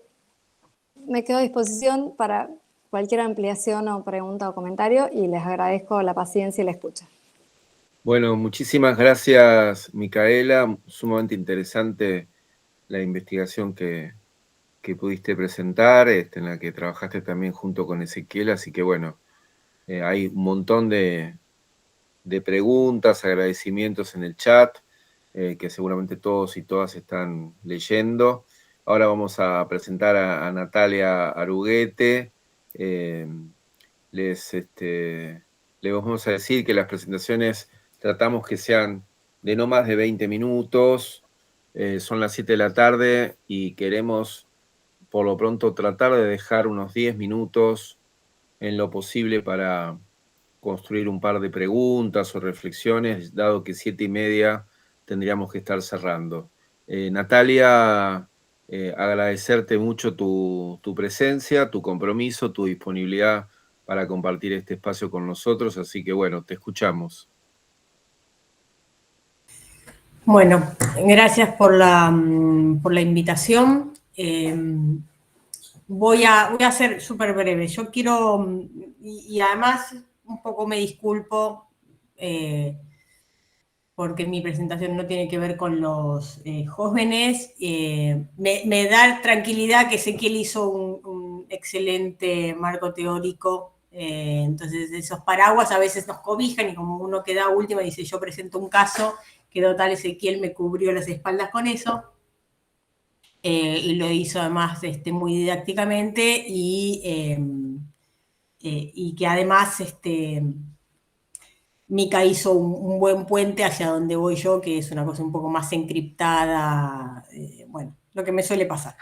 quedo a disposición para cualquier ampliación o pregunta o comentario y les agradezco la paciencia y la escucha. Bueno, muchísimas gracias, Micaela. Sumamente interesante la investigación que pudiste presentar, en la que trabajaste también junto con Ezequiel, así que bueno, hay un montón de preguntas, agradecimientos en el chat, que seguramente todos y todas están leyendo. Ahora vamos a presentar a Natalia Aruguete. Les vamos a decir que las presentaciones tratamos que sean de no más de 20 minutos. Son las 7 de la tarde y queremos, por lo pronto, tratar de dejar unos 10 minutos en lo posible para construir un par de preguntas o reflexiones, dado que 7:30 tendríamos que estar cerrando. Natalia, agradecerte mucho tu presencia, tu compromiso, tu disponibilidad para compartir este espacio con nosotros, así que bueno, te escuchamos. Bueno, gracias por la invitación. Voy a ser súper breve. Yo quiero, y además un poco me disculpo, porque mi presentación no tiene que ver con los jóvenes. Me da tranquilidad que Ezequiel hizo un excelente marco teórico. Entonces esos paraguas a veces nos cobijan y como uno queda última y dice yo presento un caso, quedó tal Ezequiel me cubrió las espaldas con eso. Y lo hizo además muy didácticamente y que además Mica hizo un buen puente hacia donde voy yo, que es una cosa un poco más encriptada, bueno, lo que me suele pasar.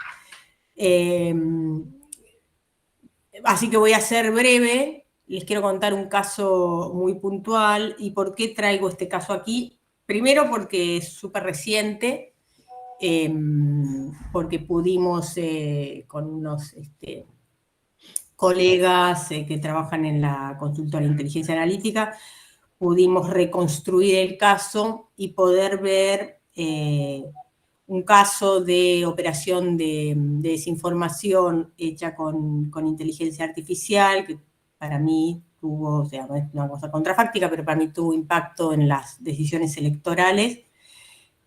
Así que voy a ser breve, les quiero contar un caso muy puntual. ¿Y por qué traigo este caso aquí? Primero porque es súper reciente, porque pudimos con unos colegas que trabajan en la consultora de inteligencia analítica, pudimos reconstruir el caso y poder ver un caso de operación de desinformación hecha con inteligencia artificial, que para mí tuvo, o sea, no es una cosa contrafáctica, pero para mí tuvo impacto en las decisiones electorales,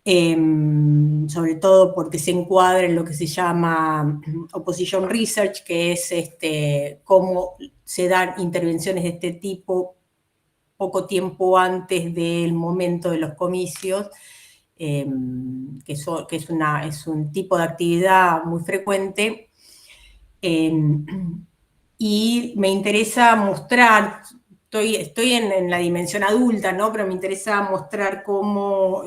sobre todo porque se encuadra en lo que se llama opposition research, que es cómo se dan intervenciones de este tipo poco tiempo antes del momento de los comicios, que es un tipo de actividad muy frecuente. Y me interesa mostrar, estoy en la dimensión adulta, ¿no? Pero me interesa mostrar cómo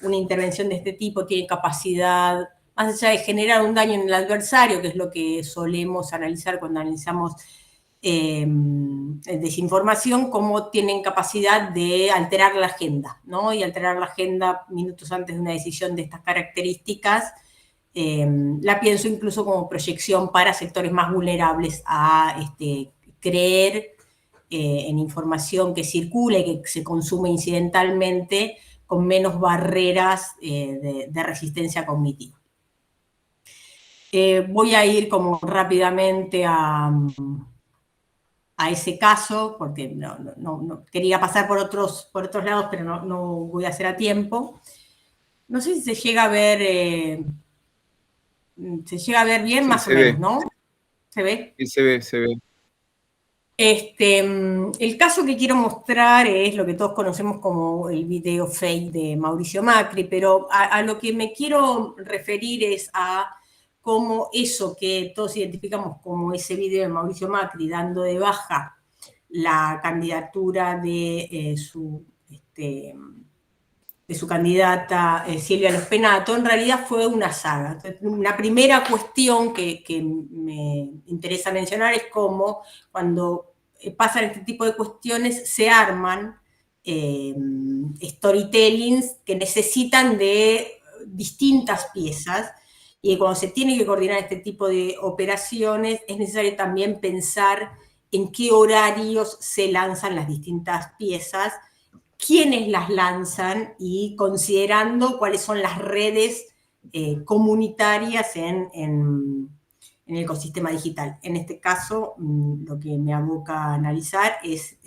una intervención de este tipo tiene capacidad, más allá de generar un daño en el adversario, que es lo que solemos analizar cuando analizamos desinformación, cómo tienen capacidad de alterar la agenda, ¿no? Y alterar la agenda minutos antes de una decisión de estas características, la pienso incluso como proyección para sectores más vulnerables a creer en información que circula y que se consume incidentalmente con menos barreras de resistencia cognitiva. Voy a ir como rápidamente a ese caso, porque no quería pasar por otros lados, pero no voy a hacer a tiempo. No sé si se llega a ver, bien, sí, más o menos, ¿no? ¿Se ve? Sí, se ve, se ve. El caso que quiero mostrar es lo que todos conocemos como el video fake de Mauricio Macri, pero a lo que me quiero referir es a cómo eso que todos identificamos como ese video de Mauricio Macri dando de baja la candidatura de su candidata Silvia Lospenato, en realidad fue una saga. Entonces, una primera cuestión que me interesa mencionar es cómo cuando pasan este tipo de cuestiones se arman storytellings que necesitan de distintas piezas, y cuando se tiene que coordinar este tipo de operaciones es necesario también pensar en qué horarios se lanzan las distintas piezas, quiénes las lanzan y considerando cuáles son las redes comunitarias en el ecosistema digital. En este caso, lo que me aboca a analizar es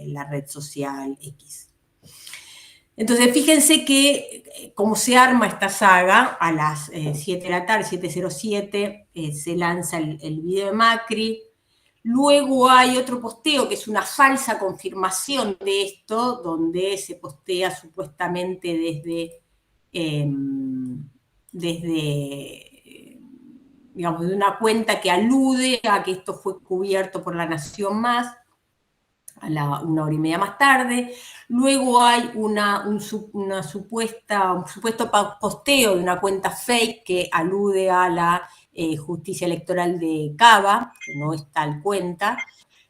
la red social X. Entonces, fíjense que cómo se arma esta saga, a las 7 de la tarde, 7:07, se lanza el video de Macri. Luego hay otro posteo que es una falsa confirmación de esto, donde se postea supuestamente digamos, de una cuenta que alude a que esto fue cubierto por La Nación Más, una hora y media más tarde. Luego hay un supuesto posteo de una cuenta fake que alude a la justicia electoral de Cava, que no es tal cuenta,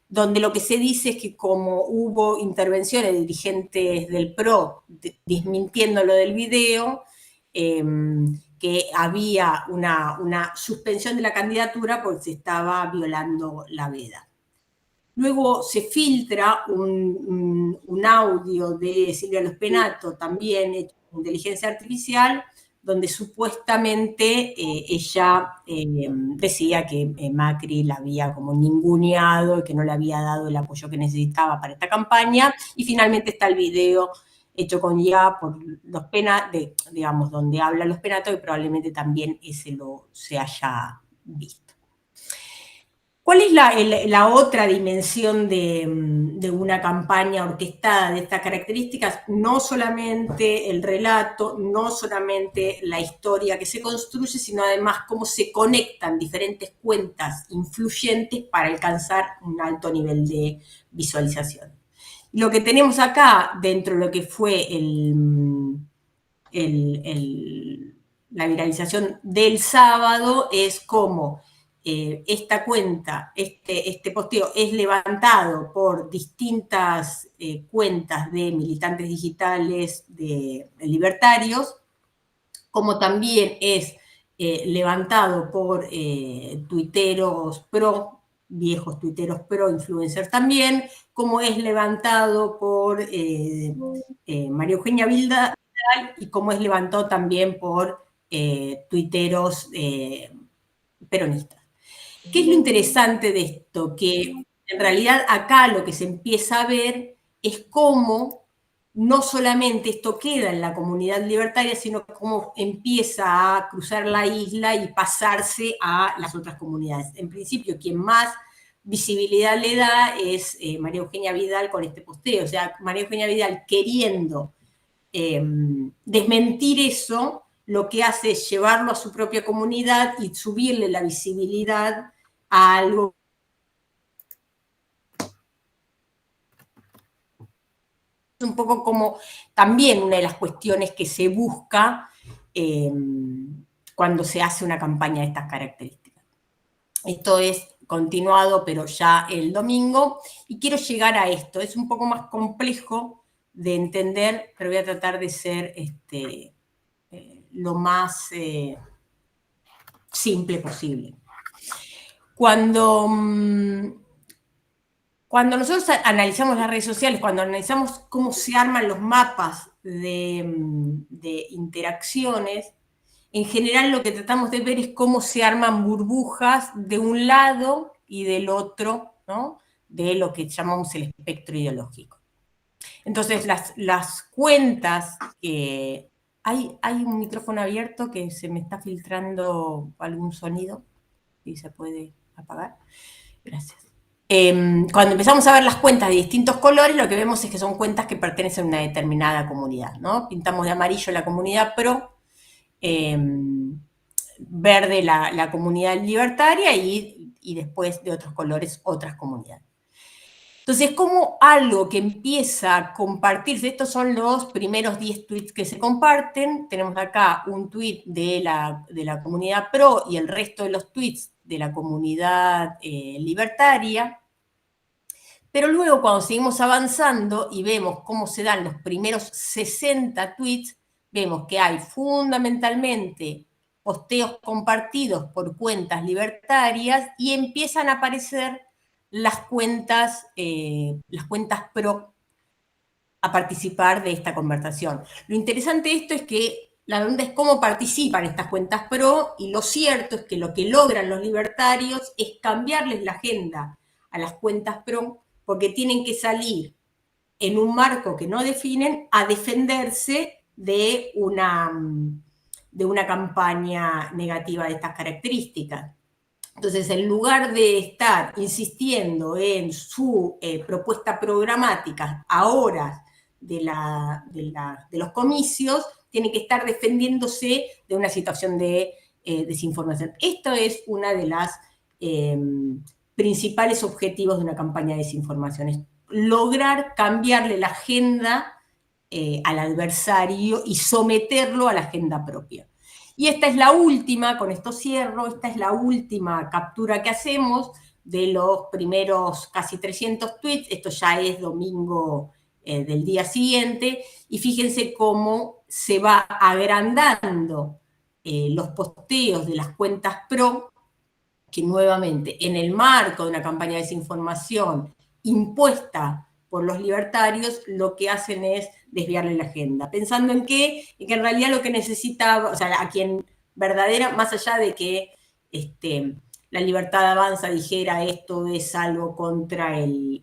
donde lo que se dice es que como hubo intervenciones de dirigentes del PRO desmintiendo lo del video, que había una suspensión de la candidatura porque se estaba violando la veda. Luego se filtra un audio de Silvia Los Penato, también hecho con inteligencia artificial, donde supuestamente ella decía que Macri la había como ninguneado y que no le había dado el apoyo que necesitaba para esta campaña, y finalmente está el video hecho con IA por Los Penato, digamos, donde habla Los Penato, y probablemente también ese se haya visto. ¿Cuál es la otra dimensión de una campaña orquestada de estas características? No solamente el relato, no solamente la historia que se construye, sino además cómo se conectan diferentes cuentas influyentes para alcanzar un alto nivel de visualización. Lo que tenemos acá, dentro de lo que fue la viralización del sábado, es cómo esta cuenta, este posteo es levantado por distintas cuentas de militantes digitales de libertarios, como también es levantado por tuiteros pro, viejos tuiteros pro, influencers también, como es levantado por María Eugenia Vidal, y como es levantado también por tuiteros peronistas. ¿Qué es lo interesante de esto? Que en realidad acá lo que se empieza a ver es cómo no solamente esto queda en la comunidad libertaria, sino cómo empieza a cruzar la isla y pasarse a las otras comunidades. En principio, quien más visibilidad le da es María Eugenia Vidal con este posteo. O sea, María Eugenia Vidal queriendo desmentir eso, lo que hace es llevarlo a su propia comunidad y subirle la visibilidad a algo. Un poco como también una de las cuestiones que se busca cuando se hace una campaña de estas características. Esto es continuado, pero ya el domingo, y quiero llegar a esto. Es un poco más complejo de entender, pero voy a tratar de ser lo más simple posible. Cuando nosotros analizamos las redes sociales, cuando analizamos cómo se arman los mapas de interacciones, en general lo que tratamos de ver es cómo se arman burbujas de un lado y del otro, ¿no? De lo que llamamos el espectro ideológico. Entonces, las cuentas que... Hay un micrófono abierto que se me está filtrando algún sonido, si se puede apagar. Gracias. Cuando empezamos a ver las cuentas de distintos colores, lo que vemos es que son cuentas que pertenecen a una determinada comunidad, ¿no? Pintamos de amarillo la comunidad pro, verde la comunidad libertaria y después de otros colores otras comunidades. Entonces, como algo que empieza a compartirse, estos son los primeros 10 tweets que se comparten, tenemos acá un tweet de la comunidad pro y el resto de los tweets de la comunidad libertaria, pero luego cuando seguimos avanzando y vemos cómo se dan los primeros 60 tweets, vemos que hay fundamentalmente posteos compartidos por cuentas libertarias y empiezan a aparecer las cuentas pro, a participar de esta conversación. Lo interesante de esto es que la pregunta es cómo participan estas cuentas pro, y lo cierto es que lo que logran los libertarios es cambiarles la agenda a las cuentas pro, porque tienen que salir en un marco que no definen a defenderse de una campaña negativa de estas características. Entonces, en lugar de estar insistiendo en su propuesta programática a horas de los comicios, tiene que estar defendiéndose de una situación de desinformación. Esto es una de las principales objetivos de una campaña de desinformación, es lograr cambiarle la agenda al adversario y someterlo a la agenda propia. Y esta es la última, con esto cierro, esta es la última captura que hacemos de los primeros casi 300 tweets. Esto ya es domingo del día siguiente, y fíjense cómo se va agrandando los posteos de las cuentas pro, que nuevamente, en el marco de una campaña de desinformación impuesta por los libertarios, lo que hacen es desviarle la agenda, pensando en que en realidad lo que necesitaba, o sea, a quien verdadera, más allá de que la Libertad Avanza dijera esto es algo contra el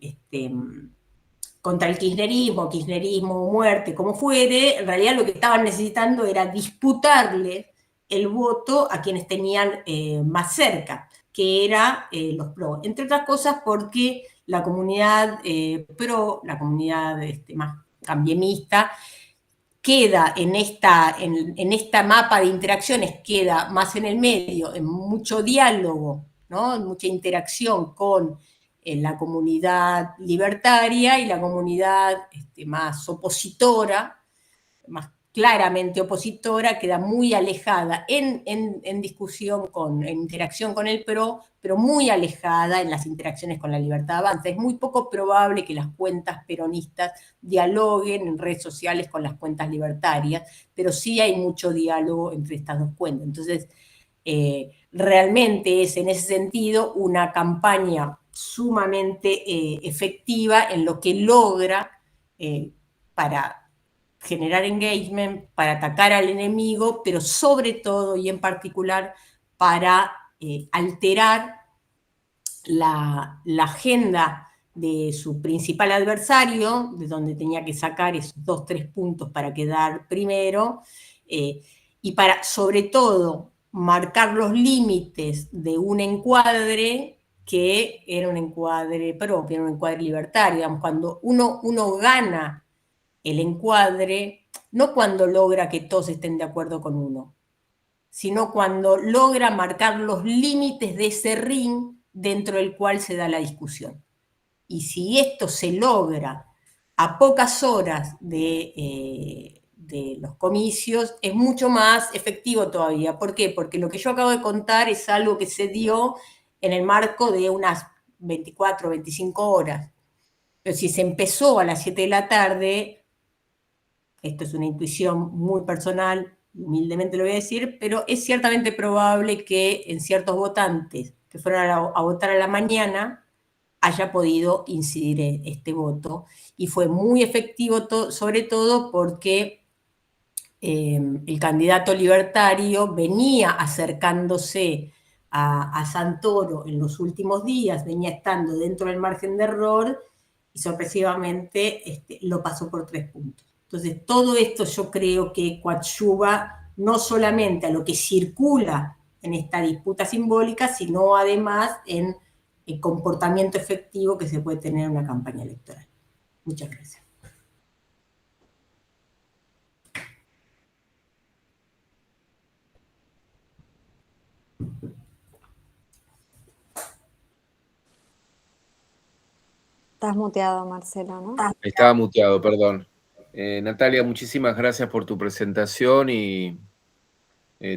kirchnerismo o muerte, como fuere, en realidad lo que estaban necesitando era disputarle el voto a quienes tenían más cerca, que era los pro. Entre otras cosas porque la comunidad pro, la comunidad más cambiemista, queda en esta mapa de interacciones, queda más en el medio, en mucho diálogo, ¿no? En mucha interacción con la comunidad libertaria y la comunidad más opositora, más claramente opositora, queda muy alejada en discusión, en interacción con el PRO, pero muy alejada en las interacciones con la Libertad Avanza. Es muy poco probable que las cuentas peronistas dialoguen en redes sociales con las cuentas libertarias, pero sí hay mucho diálogo entre estas dos cuentas. Entonces, realmente es en ese sentido una campaña sumamente efectiva en lo que logra para generar engagement, para atacar al enemigo, pero sobre todo y en particular para alterar la agenda de su principal adversario, de donde tenía que sacar esos 2 o 3 puntos para quedar primero, y para, sobre todo, marcar los límites de un encuadre que era un encuadre propio, era un encuadre libertario. Digamos, cuando uno gana el encuadre, no cuando logra que todos estén de acuerdo con uno, sino cuando logra marcar los límites de ese ring dentro del cual se da la discusión. Y si esto se logra a pocas horas de los comicios, es mucho más efectivo todavía. ¿Por qué? Porque lo que yo acabo de contar es algo que se dio en el marco de unas 24 o 25 horas. Pero si se empezó a las 7 de la tarde, esto es una intuición muy personal, humildemente lo voy a decir, pero es ciertamente probable que en ciertos votantes que fueron a votar a la mañana haya podido incidir este voto, y fue muy efectivo sobre todo porque el candidato libertario venía acercándose a Santoro en los últimos días, venía estando dentro del margen de error, y sorpresivamente lo pasó por 3 puntos. Entonces, todo esto yo creo que coadyuva no solamente a lo que circula en esta disputa simbólica, sino además en el comportamiento efectivo que se puede tener en una campaña electoral. Muchas gracias. Estás muteado, Marcelo, ¿no? Estaba muteado, perdón. Natalia, muchísimas gracias por tu presentación y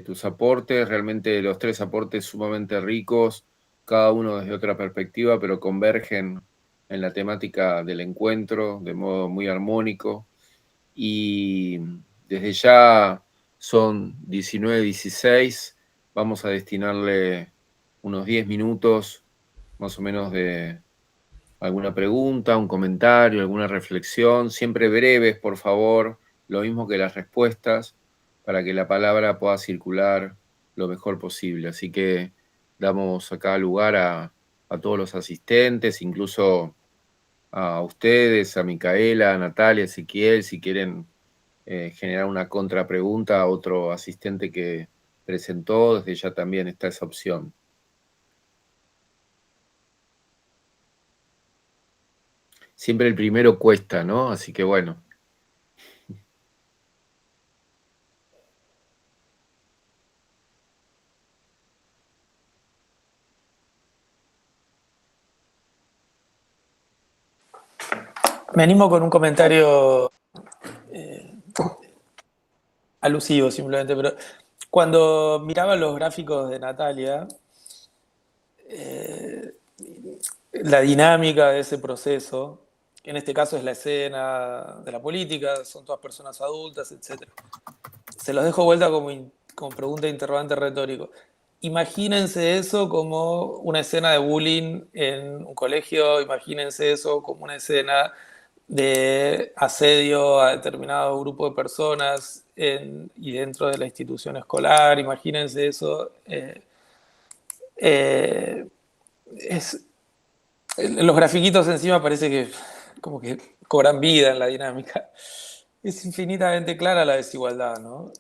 tus aportes. Realmente los 3 aportes sumamente ricos, cada uno desde otra perspectiva, pero convergen en la temática del encuentro de modo muy armónico. Y desde ya son 19:16, vamos a destinarle unos 10 minutos más o menos de alguna pregunta, un comentario, alguna reflexión, siempre breves, por favor, lo mismo que las respuestas, para que la palabra pueda circular lo mejor posible. Así que damos acá lugar a todos los asistentes, incluso a ustedes, a Micaela, a Natalia, a Ezequiel, si quieren generar una contrapregunta a otro asistente que presentó, desde ya también está esa opción. Siempre el primero cuesta, ¿no? Así que bueno. Me animo con un comentario alusivo simplemente, pero cuando miraba los gráficos de Natalia, la dinámica de ese proceso, que en este caso es la escena de la política, son todas personas adultas, etc. Se los dejo vuelta como pregunta de interrogante retórico. Imagínense eso como una escena de bullying en un colegio, imagínense eso como una escena de asedio a determinado grupo de personas y dentro de la institución escolar, imagínense eso. Los grafiquitos encima parece que como que cobran vida en la dinámica. Es infinitamente clara la desigualdad, ¿no?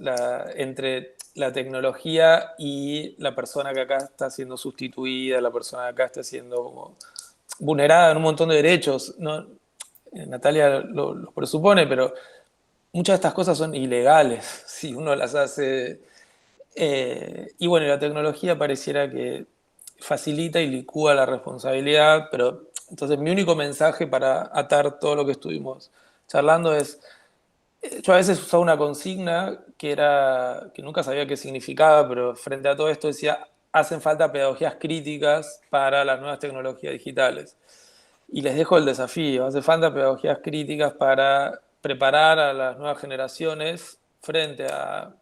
Entre la tecnología y la persona que acá está siendo sustituida, la persona que acá está siendo como vulnerada en un montón de derechos. ¿No? Natalia lo presupone, pero muchas de estas cosas son ilegales si uno las hace. Y bueno, la tecnología pareciera que facilita y licúa la responsabilidad, pero entonces mi único mensaje para atar todo lo que estuvimos charlando es, yo a veces usaba una consigna que nunca sabía qué significaba, pero frente a todo esto decía, hacen falta pedagogías críticas para las nuevas tecnologías digitales. Y les dejo el desafío, hace falta pedagogías críticas para preparar a las nuevas generaciones frente a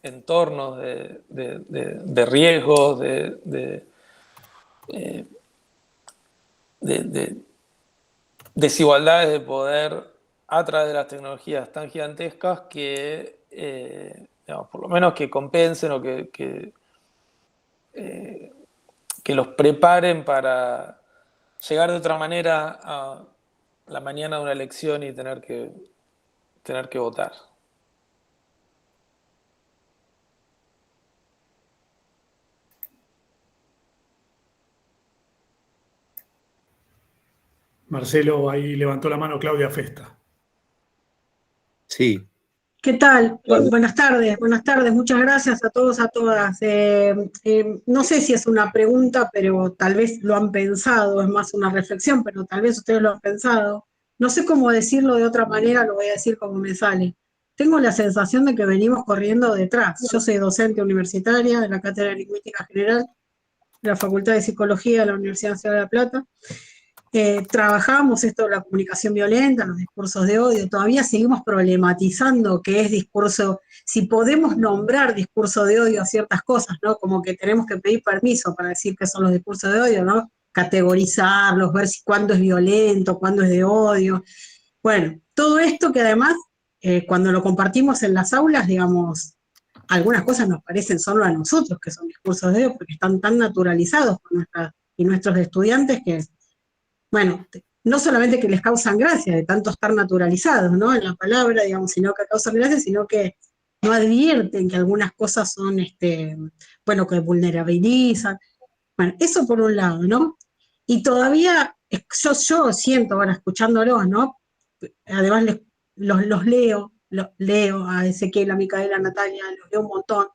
entornos de riesgos, de desigualdades de poder a través de las tecnologías tan gigantescas que, digamos, por lo menos que compensen o que los preparen para llegar de otra manera a la mañana de una elección y tener que votar. Marcelo, ahí levantó la mano Claudia Festa. Sí. ¿Qué tal? Buenas tardes, muchas gracias a todos, a todas. No sé si es una pregunta, pero tal vez lo han pensado, es más una reflexión, pero tal vez ustedes lo han pensado. No sé cómo decirlo de otra manera, lo voy a decir como me sale. Tengo la sensación de que venimos corriendo detrás. Yo soy docente universitaria de la Cátedra de Lingüística General de la Facultad de Psicología de la Universidad Nacional de La Plata. Trabajamos esto de la comunicación violenta, los discursos de odio, todavía seguimos problematizando qué es discurso, si podemos nombrar discurso de odio a ciertas cosas, ¿no? Como que tenemos que pedir permiso para decir qué son los discursos de odio, ¿no? Categorizarlos, ver si cuándo es violento, cuándo es de odio. Bueno, todo esto que además, cuando lo compartimos en las aulas, digamos, algunas cosas nos parecen solo a nosotros que son discursos de odio porque están tan naturalizados por y nuestros estudiantes que bueno, no solamente que les causan gracia de tanto estar naturalizados, ¿no? En la palabra, digamos, sino que causan gracia, sino que no advierten que algunas cosas son, bueno, que vulnerabilizan. Bueno, eso por un lado, ¿no? Y todavía, yo siento ahora escuchándolos, ¿no? Además los leo a Ezequiel, a Micaela, a Natalia, los leo un montón.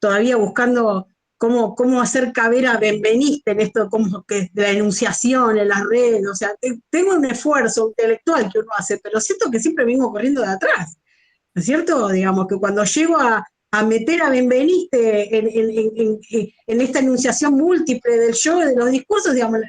Todavía buscando cómo hacer caber a Benveniste en esto como que de la enunciación en las redes, o sea, tengo un esfuerzo intelectual que uno hace, pero siento que siempre vengo corriendo de atrás, ¿no es cierto? Digamos que cuando llego a meter a Benveniste en esta enunciación múltiple del yo, de los discursos, digamos,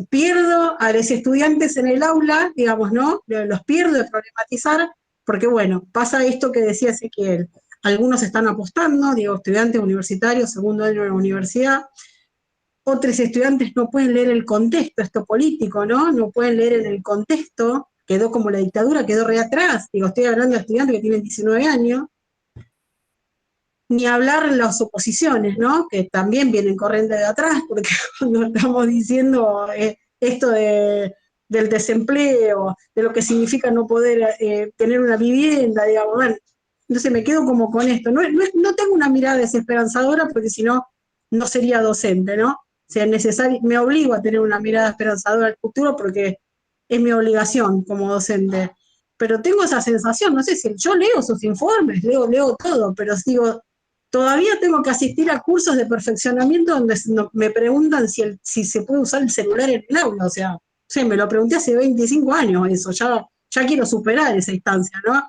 pierdo a los estudiantes en el aula, digamos, ¿no? Los pierdo de problematizar, porque bueno, pasa esto que decía Ezequiel, algunos están apostando, digo, estudiantes universitarios, segundo año de la universidad, otros estudiantes no pueden leer el contexto, esto político, ¿no? No pueden leer en el contexto, quedó como la dictadura, quedó re atrás. Digo, estoy hablando de estudiantes que tienen 19 años, ni hablar en las oposiciones, ¿no? Que también vienen corriendo de atrás, porque cuando estamos diciendo esto del desempleo, de lo que significa no poder tener una vivienda, digamos, bueno, entonces me quedo como con esto. No tengo una mirada desesperanzadora, porque si no, no sería docente, ¿no? O sea, me obligo a tener una mirada esperanzadora al futuro, porque es mi obligación como docente. Pero tengo esa sensación, no sé si yo leo sus informes, leo todo, pero digo, todavía tengo que asistir a cursos de perfeccionamiento donde me preguntan si se puede usar el celular en el aula. O sea, sí, me lo pregunté hace 25 años eso, ya quiero superar esa instancia, ¿no?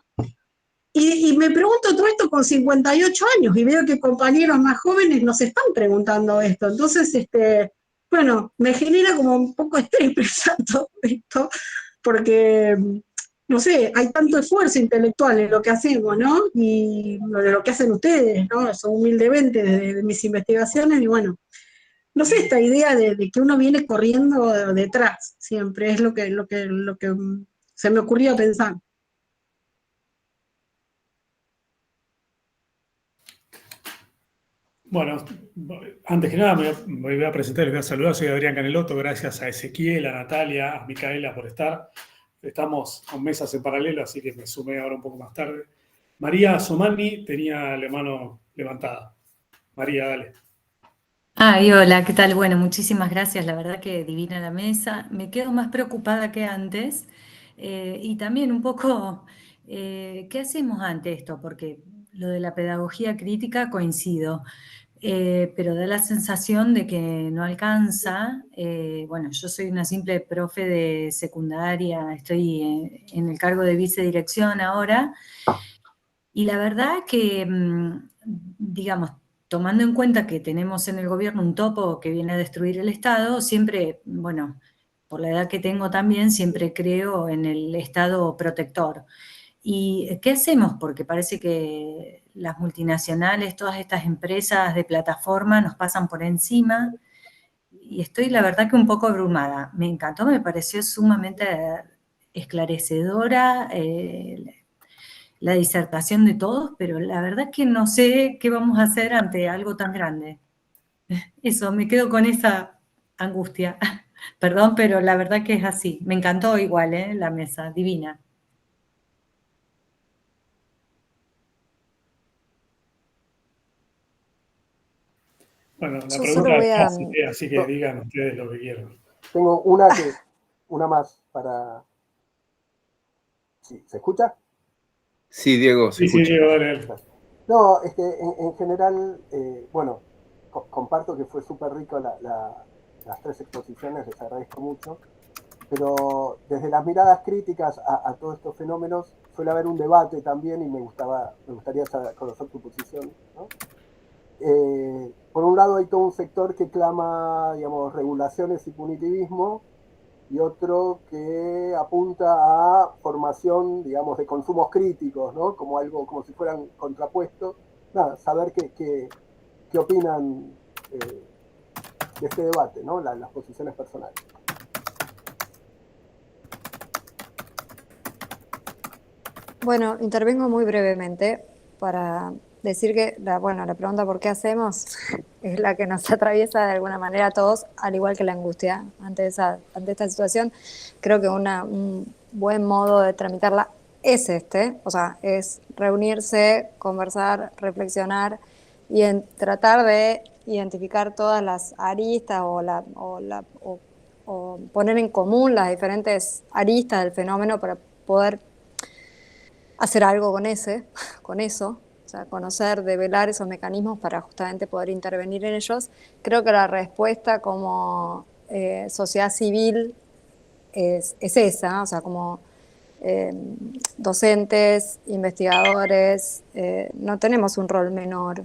Y me pregunto todo esto con 58 años y veo que compañeros más jóvenes nos están preguntando esto. Entonces, bueno, me genera como un poco de estrés pensar todo esto, porque, no sé, hay tanto esfuerzo intelectual en lo que hacemos, ¿no? Y de lo que hacen ustedes, ¿no? Son humildemente de mis investigaciones, y bueno, no sé, esta idea de que uno viene corriendo detrás siempre es lo que se me ocurría pensar. Bueno, antes que nada me voy a presentar y les voy a saludar. Soy Adrián Canelotto, gracias a Ezequiel, a Natalia, a Micaela por estar. Estamos con mesas en paralelo, así que me sumé ahora un poco más tarde. María Somani tenía la mano levantada. María, dale. Ay, hola, ¿qué tal? Bueno, muchísimas gracias, la verdad que divina la mesa. Me quedo más preocupada que antes y también un poco, ¿qué hacemos ante esto? Porque lo de la pedagogía crítica coincido, pero da la sensación de que no alcanza. Bueno, yo soy una simple profe de secundaria, estoy en el cargo de vicedirección ahora. Y la verdad que, digamos, tomando en cuenta que tenemos en el gobierno un topo que viene a destruir el Estado, siempre, bueno, por la edad que tengo también, siempre creo en el Estado protector. ¿Y qué hacemos? Porque parece que las multinacionales, todas estas empresas de plataforma nos pasan por encima y estoy la verdad que un poco abrumada. Me encantó, me pareció sumamente esclarecedora la disertación de todos, pero la verdad que no sé qué vamos a hacer ante algo tan grande. Eso, me quedo con esa angustia. Perdón, pero la verdad que es así. Me encantó igual, la mesa, divina. Bueno, la Yo pregunta solo voy es a... fácil, así que digan ustedes lo que quieran. Tengo una más para... ¿Sí? ¿Se escucha? Sí, Diego, se Sí, escucha. Diego, dale. No, es que en general, bueno, comparto que fue súper rico las tres exposiciones, les agradezco mucho, pero desde las miradas críticas a todos estos fenómenos suele haber un debate también y me gustaría conocer tu posición, ¿no? Por un lado hay todo un sector que clama, digamos, regulaciones y punitivismo, y otro que apunta a formación, digamos, de consumos críticos, ¿no? Como algo, como si fueran contrapuestos. Nada, saber qué opinan de este debate, ¿no? Las posiciones personales. Bueno, intervengo muy brevemente para decir que, la pregunta ¿por qué hacemos? Es la que nos atraviesa de alguna manera a todos, al igual que la angustia ante esta situación. Creo que un buen modo de tramitarla es o sea, es reunirse, conversar, reflexionar y tratar de identificar todas las aristas o poner en común las diferentes aristas del fenómeno para poder hacer algo con eso, o sea, conocer, develar esos mecanismos para justamente poder intervenir en ellos. Creo que la respuesta como sociedad civil es esa, o sea, como docentes, investigadores, no tenemos un rol menor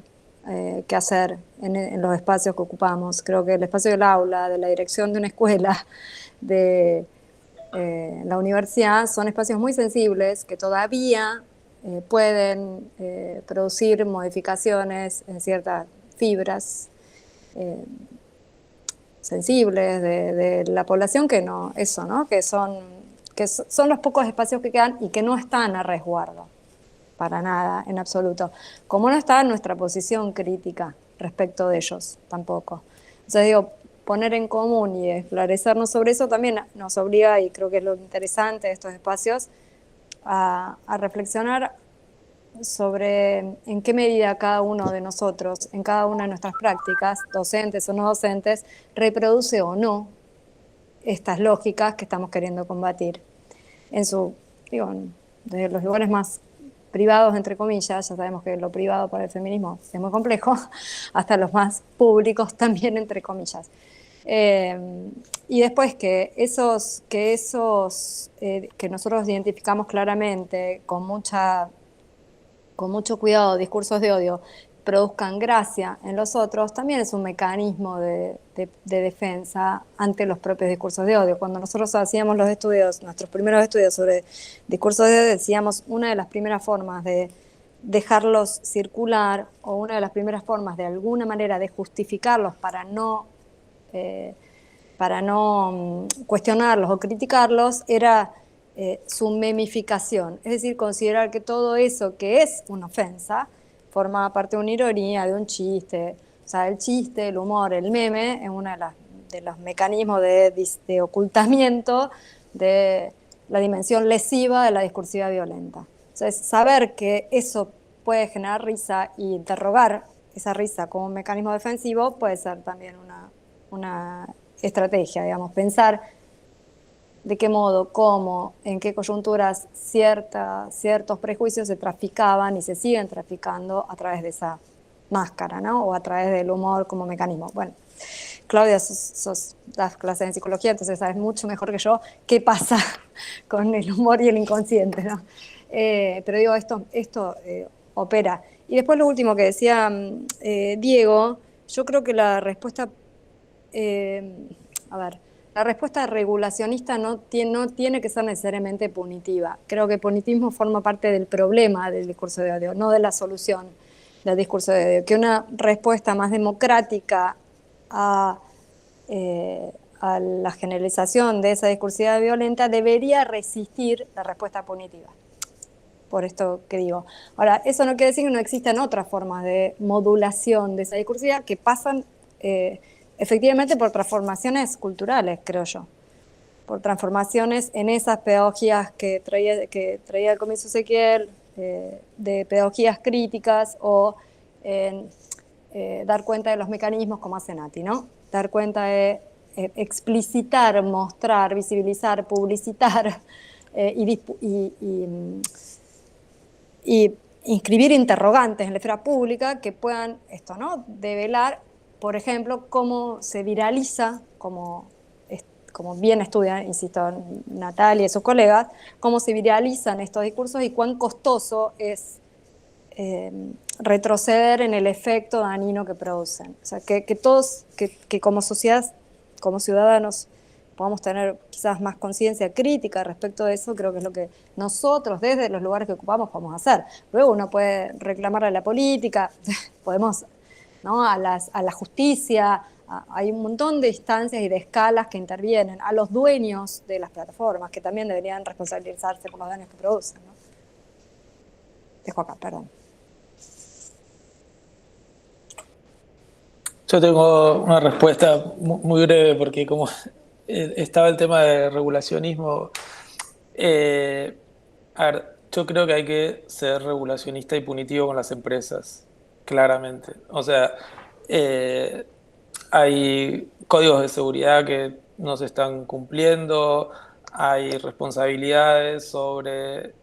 que hacer en los espacios que ocupamos. Creo que el espacio del aula, de la dirección de una escuela, de la universidad, son espacios muy sensibles que todavía pueden producir modificaciones en ciertas fibras sensibles de la población que no, eso, ¿no? Que son los pocos espacios que quedan y que no están a resguardo, para nada, en absoluto. Como no está nuestra posición crítica respecto de ellos, tampoco. O sea, digo, poner en común y esclarecernos sobre eso también nos obliga, y creo que es lo interesante de estos espacios, a reflexionar sobre en qué medida cada uno de nosotros, en cada una de nuestras prácticas, docentes o no docentes, reproduce o no estas lógicas que estamos queriendo combatir. Desde los lugares más privados, entre comillas, ya sabemos que lo privado para el feminismo es muy complejo, hasta los más públicos también, entre comillas. Y después que nosotros identificamos claramente con mucho cuidado discursos de odio produzcan gracia en los otros, también es un mecanismo de defensa ante los propios discursos de odio. Cuando nosotros hacíamos nuestros primeros estudios sobre discursos de odio, decíamos una de las primeras formas de dejarlos circular, o una de las primeras formas de alguna manera de justificarlos para no cuestionarlos o criticarlos, era su memificación, es decir, considerar que todo eso que es una ofensa forma parte de una ironía, de un chiste. O sea, el chiste, el humor, el meme es uno de los mecanismos de ocultamiento de la dimensión lesiva de la discursividad violenta. Entonces, saber que eso puede generar risa y interrogar esa risa como un mecanismo defensivo puede ser también una estrategia, digamos, pensar de qué modo, cómo, en qué coyunturas ciertos prejuicios se traficaban y se siguen traficando a través de esa máscara, ¿no? O a través del humor como mecanismo. Bueno, Claudia, das clases en psicología, entonces sabes mucho mejor que yo qué pasa con el humor y el inconsciente, ¿no? Pero digo, esto opera. Y después lo último que decía Diego, yo creo que la respuesta, la respuesta regulacionista no tiene que ser necesariamente punitiva. Creo que el punitivismo forma parte del problema del discurso de odio, no de la solución del discurso de odio. Que una respuesta más democrática a la generalización de esa discursividad violenta debería resistir la respuesta punitiva. Por esto que digo. Ahora, eso no quiere decir que no existan otras formas de modulación de esa discursividad que pasan efectivamente por transformaciones culturales, creo yo. Por transformaciones en esas pedagogías que traía al comienzo Ezequiel, de pedagogías críticas, o en dar cuenta de los mecanismos como hace Nati, ¿no? Dar cuenta de explicitar, mostrar, visibilizar, publicitar y inscribir interrogantes en la esfera pública que puedan develar, por ejemplo, cómo se viraliza, como bien estudian, insisto, Natalia y sus colegas, cómo se viralizan estos discursos y cuán costoso es retroceder en el efecto dañino que producen. O sea, que todos, que como sociedad, como ciudadanos, podamos tener quizás más conciencia crítica respecto de eso, creo que es lo que nosotros, desde los lugares que ocupamos, podemos hacer. Luego uno puede reclamar a la política, podemos, ¿no?, a la justicia, hay un montón de instancias y de escalas que intervienen, a los dueños de las plataformas, que también deberían responsabilizarse por los daños que producen, ¿no? Dejo acá, perdón. Yo tengo una respuesta muy breve, porque como estaba el tema de regulacionismo, a ver, yo creo que hay que ser regulacionista y punitivo con las empresas, claramente. O sea, hay códigos de seguridad que no se están cumpliendo, hay responsabilidades sobre...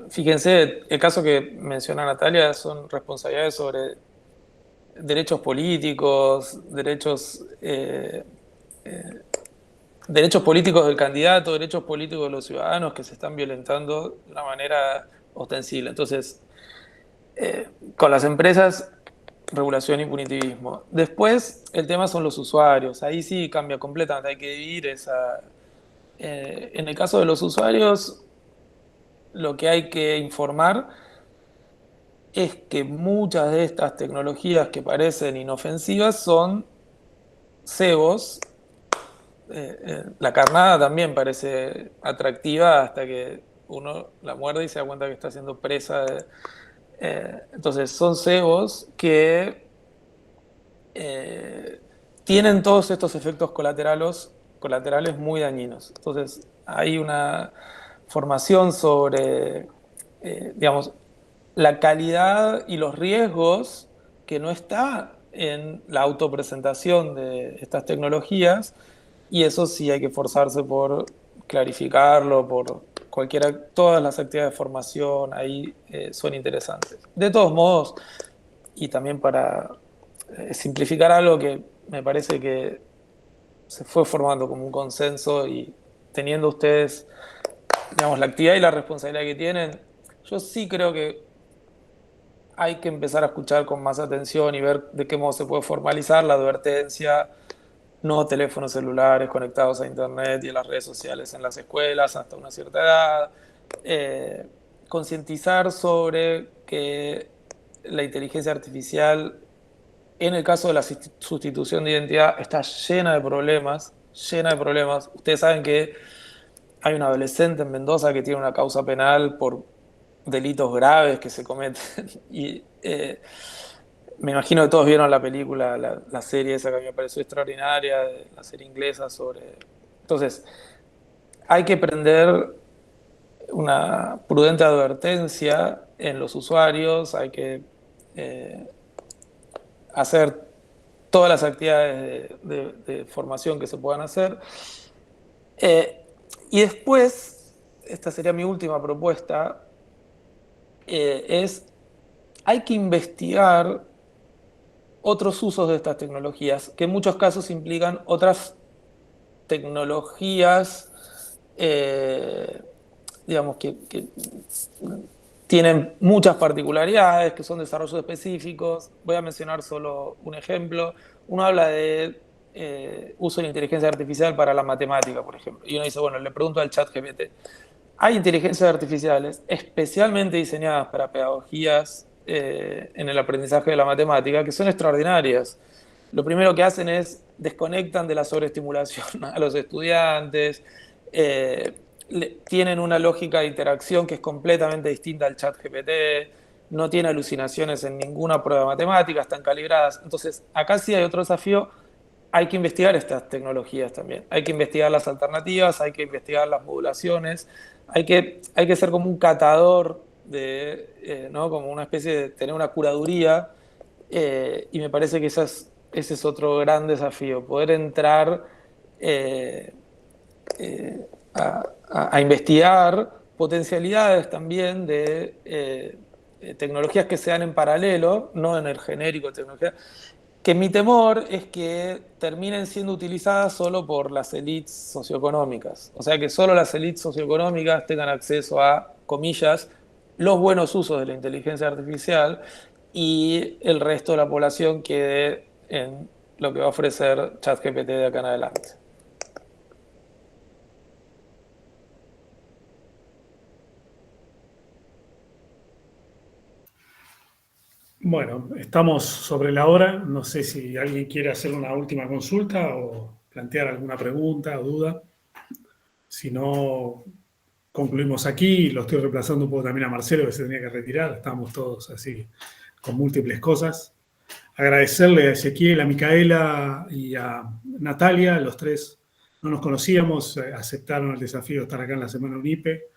fíjense, el caso que menciona Natalia son responsabilidades sobre derechos políticos, derechos políticos del candidato, derechos políticos de los ciudadanos que se están violentando de una manera ostensible. Entonces, con las empresas, regulación y punitivismo. Después, el tema son los usuarios. Ahí sí cambia completamente, hay que dividir esa... en el caso de los usuarios, lo que hay que informar es que muchas de estas tecnologías que parecen inofensivas son cebos. La carnada también parece atractiva hasta que uno la muerde y se da cuenta que está siendo presa de... entonces son cebos que tienen todos estos efectos colaterales muy dañinos. Entonces hay una formación sobre, digamos, la calidad y los riesgos que no está en la autopresentación de estas tecnologías, y eso sí hay que esforzarse por clarificarlo, por todas las actividades de formación ahí son interesantes. De todos modos, y también para simplificar algo que me parece que se fue formando como un consenso, y teniendo ustedes, digamos, la actividad y la responsabilidad que tienen, yo sí creo que hay que empezar a escuchar con más atención y ver de qué modo se puede formalizar la advertencia: no teléfonos celulares conectados a internet y a las redes sociales en las escuelas hasta una cierta edad. Concientizar sobre que la inteligencia artificial, en el caso de la sustitución de identidad, está llena de problemas, llena de problemas. Ustedes saben que hay un adolescente en Mendoza que tiene una causa penal por delitos graves que se cometen. Y me imagino que todos vieron la película, la serie esa que a mí me pareció extraordinaria, la serie inglesa sobre... Entonces, hay que prender una prudente advertencia en los usuarios, hay que hacer todas las actividades de formación que se puedan hacer. Y después, esta sería mi última propuesta, hay que investigar otros usos de estas tecnologías, que en muchos casos implican otras tecnologías, digamos, que tienen muchas particularidades, que son desarrollos específicos. Voy a mencionar solo un ejemplo. Uno habla de uso de la inteligencia artificial para la matemática, por ejemplo. Y uno dice, bueno, le pregunto al ChatGPT. Hay inteligencias artificiales especialmente diseñadas para pedagogías en el aprendizaje de la matemática que son extraordinarias. Lo primero que hacen es desconectan de la sobreestimulación a los estudiantes, tienen una lógica de interacción que es completamente distinta al ChatGPT, no tiene alucinaciones en ninguna prueba de matemática, están calibradas. Entonces, acá sí hay otro desafío. Hay que investigar estas tecnologías también. Hay que investigar las alternativas, hay que investigar las modulaciones, hay que ser como un catador, ¿no? Como una especie de tener una curaduría, y me parece que ese es otro gran desafío, poder entrar a investigar potencialidades también de tecnologías que sean en paralelo, no en el genérico de tecnología, que mi temor es que terminen siendo utilizadas solo por las élites socioeconómicas. O sea, que solo las élites socioeconómicas tengan acceso a, comillas, los buenos usos de la inteligencia artificial, y el resto de la población quede en lo que va a ofrecer ChatGPT de acá en adelante. Bueno, estamos sobre la hora. No sé si alguien quiere hacer una última consulta o plantear alguna pregunta o duda. Si no, concluimos aquí. Lo estoy reemplazando un poco también a Marcelo, que se tenía que retirar. Estamos todos así con múltiples cosas. Agradecerle a Ezequiel, a Micaela y a Natalia. Los tres no nos conocíamos, aceptaron el desafío de estar acá en la Semana UNIPE.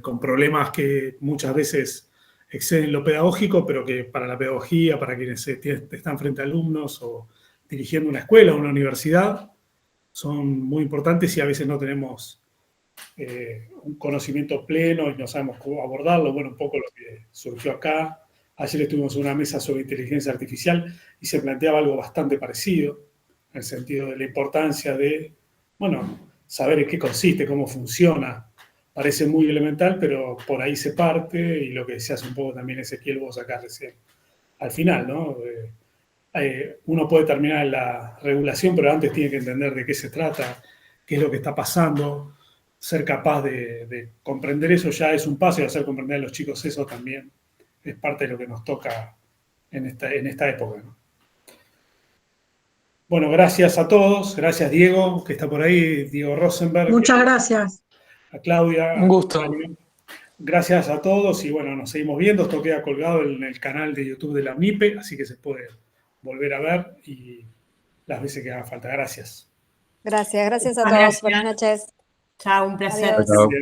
Con problemas que muchas veces exceden lo pedagógico, pero que para la pedagogía, para quienes están frente a alumnos o dirigiendo una escuela o una universidad, son muy importantes, y a veces no tenemos un conocimiento pleno y no sabemos cómo abordarlo. Bueno, un poco lo que surgió acá. Ayer estuvimos en una mesa sobre inteligencia artificial y se planteaba algo bastante parecido, en el sentido de la importancia de, saber en qué consiste, cómo funciona. Parece muy elemental, pero por ahí se parte, y lo que se hace un poco también, Ezequiel, vos acá recién, al final, ¿no? Uno puede terminar en la regulación, pero antes tiene que entender de qué se trata, qué es lo que está pasando. Ser capaz de comprender eso ya es un paso, y hacer comprender a los chicos eso también es parte de lo que nos toca en esta época, ¿no? Bueno, gracias a todos. Gracias, Diego, que está por ahí, Diego Rosenberg. Muchas gracias. A Claudia. Un gusto. Gracias a todos y bueno, nos seguimos viendo. Esto queda colgado en el canal de YouTube de la MIPE, así que se puede volver a ver y las veces que haga falta. Gracias. Gracias a todos. Gracias. Buenas noches. Chao, un placer. Adiós. Chao.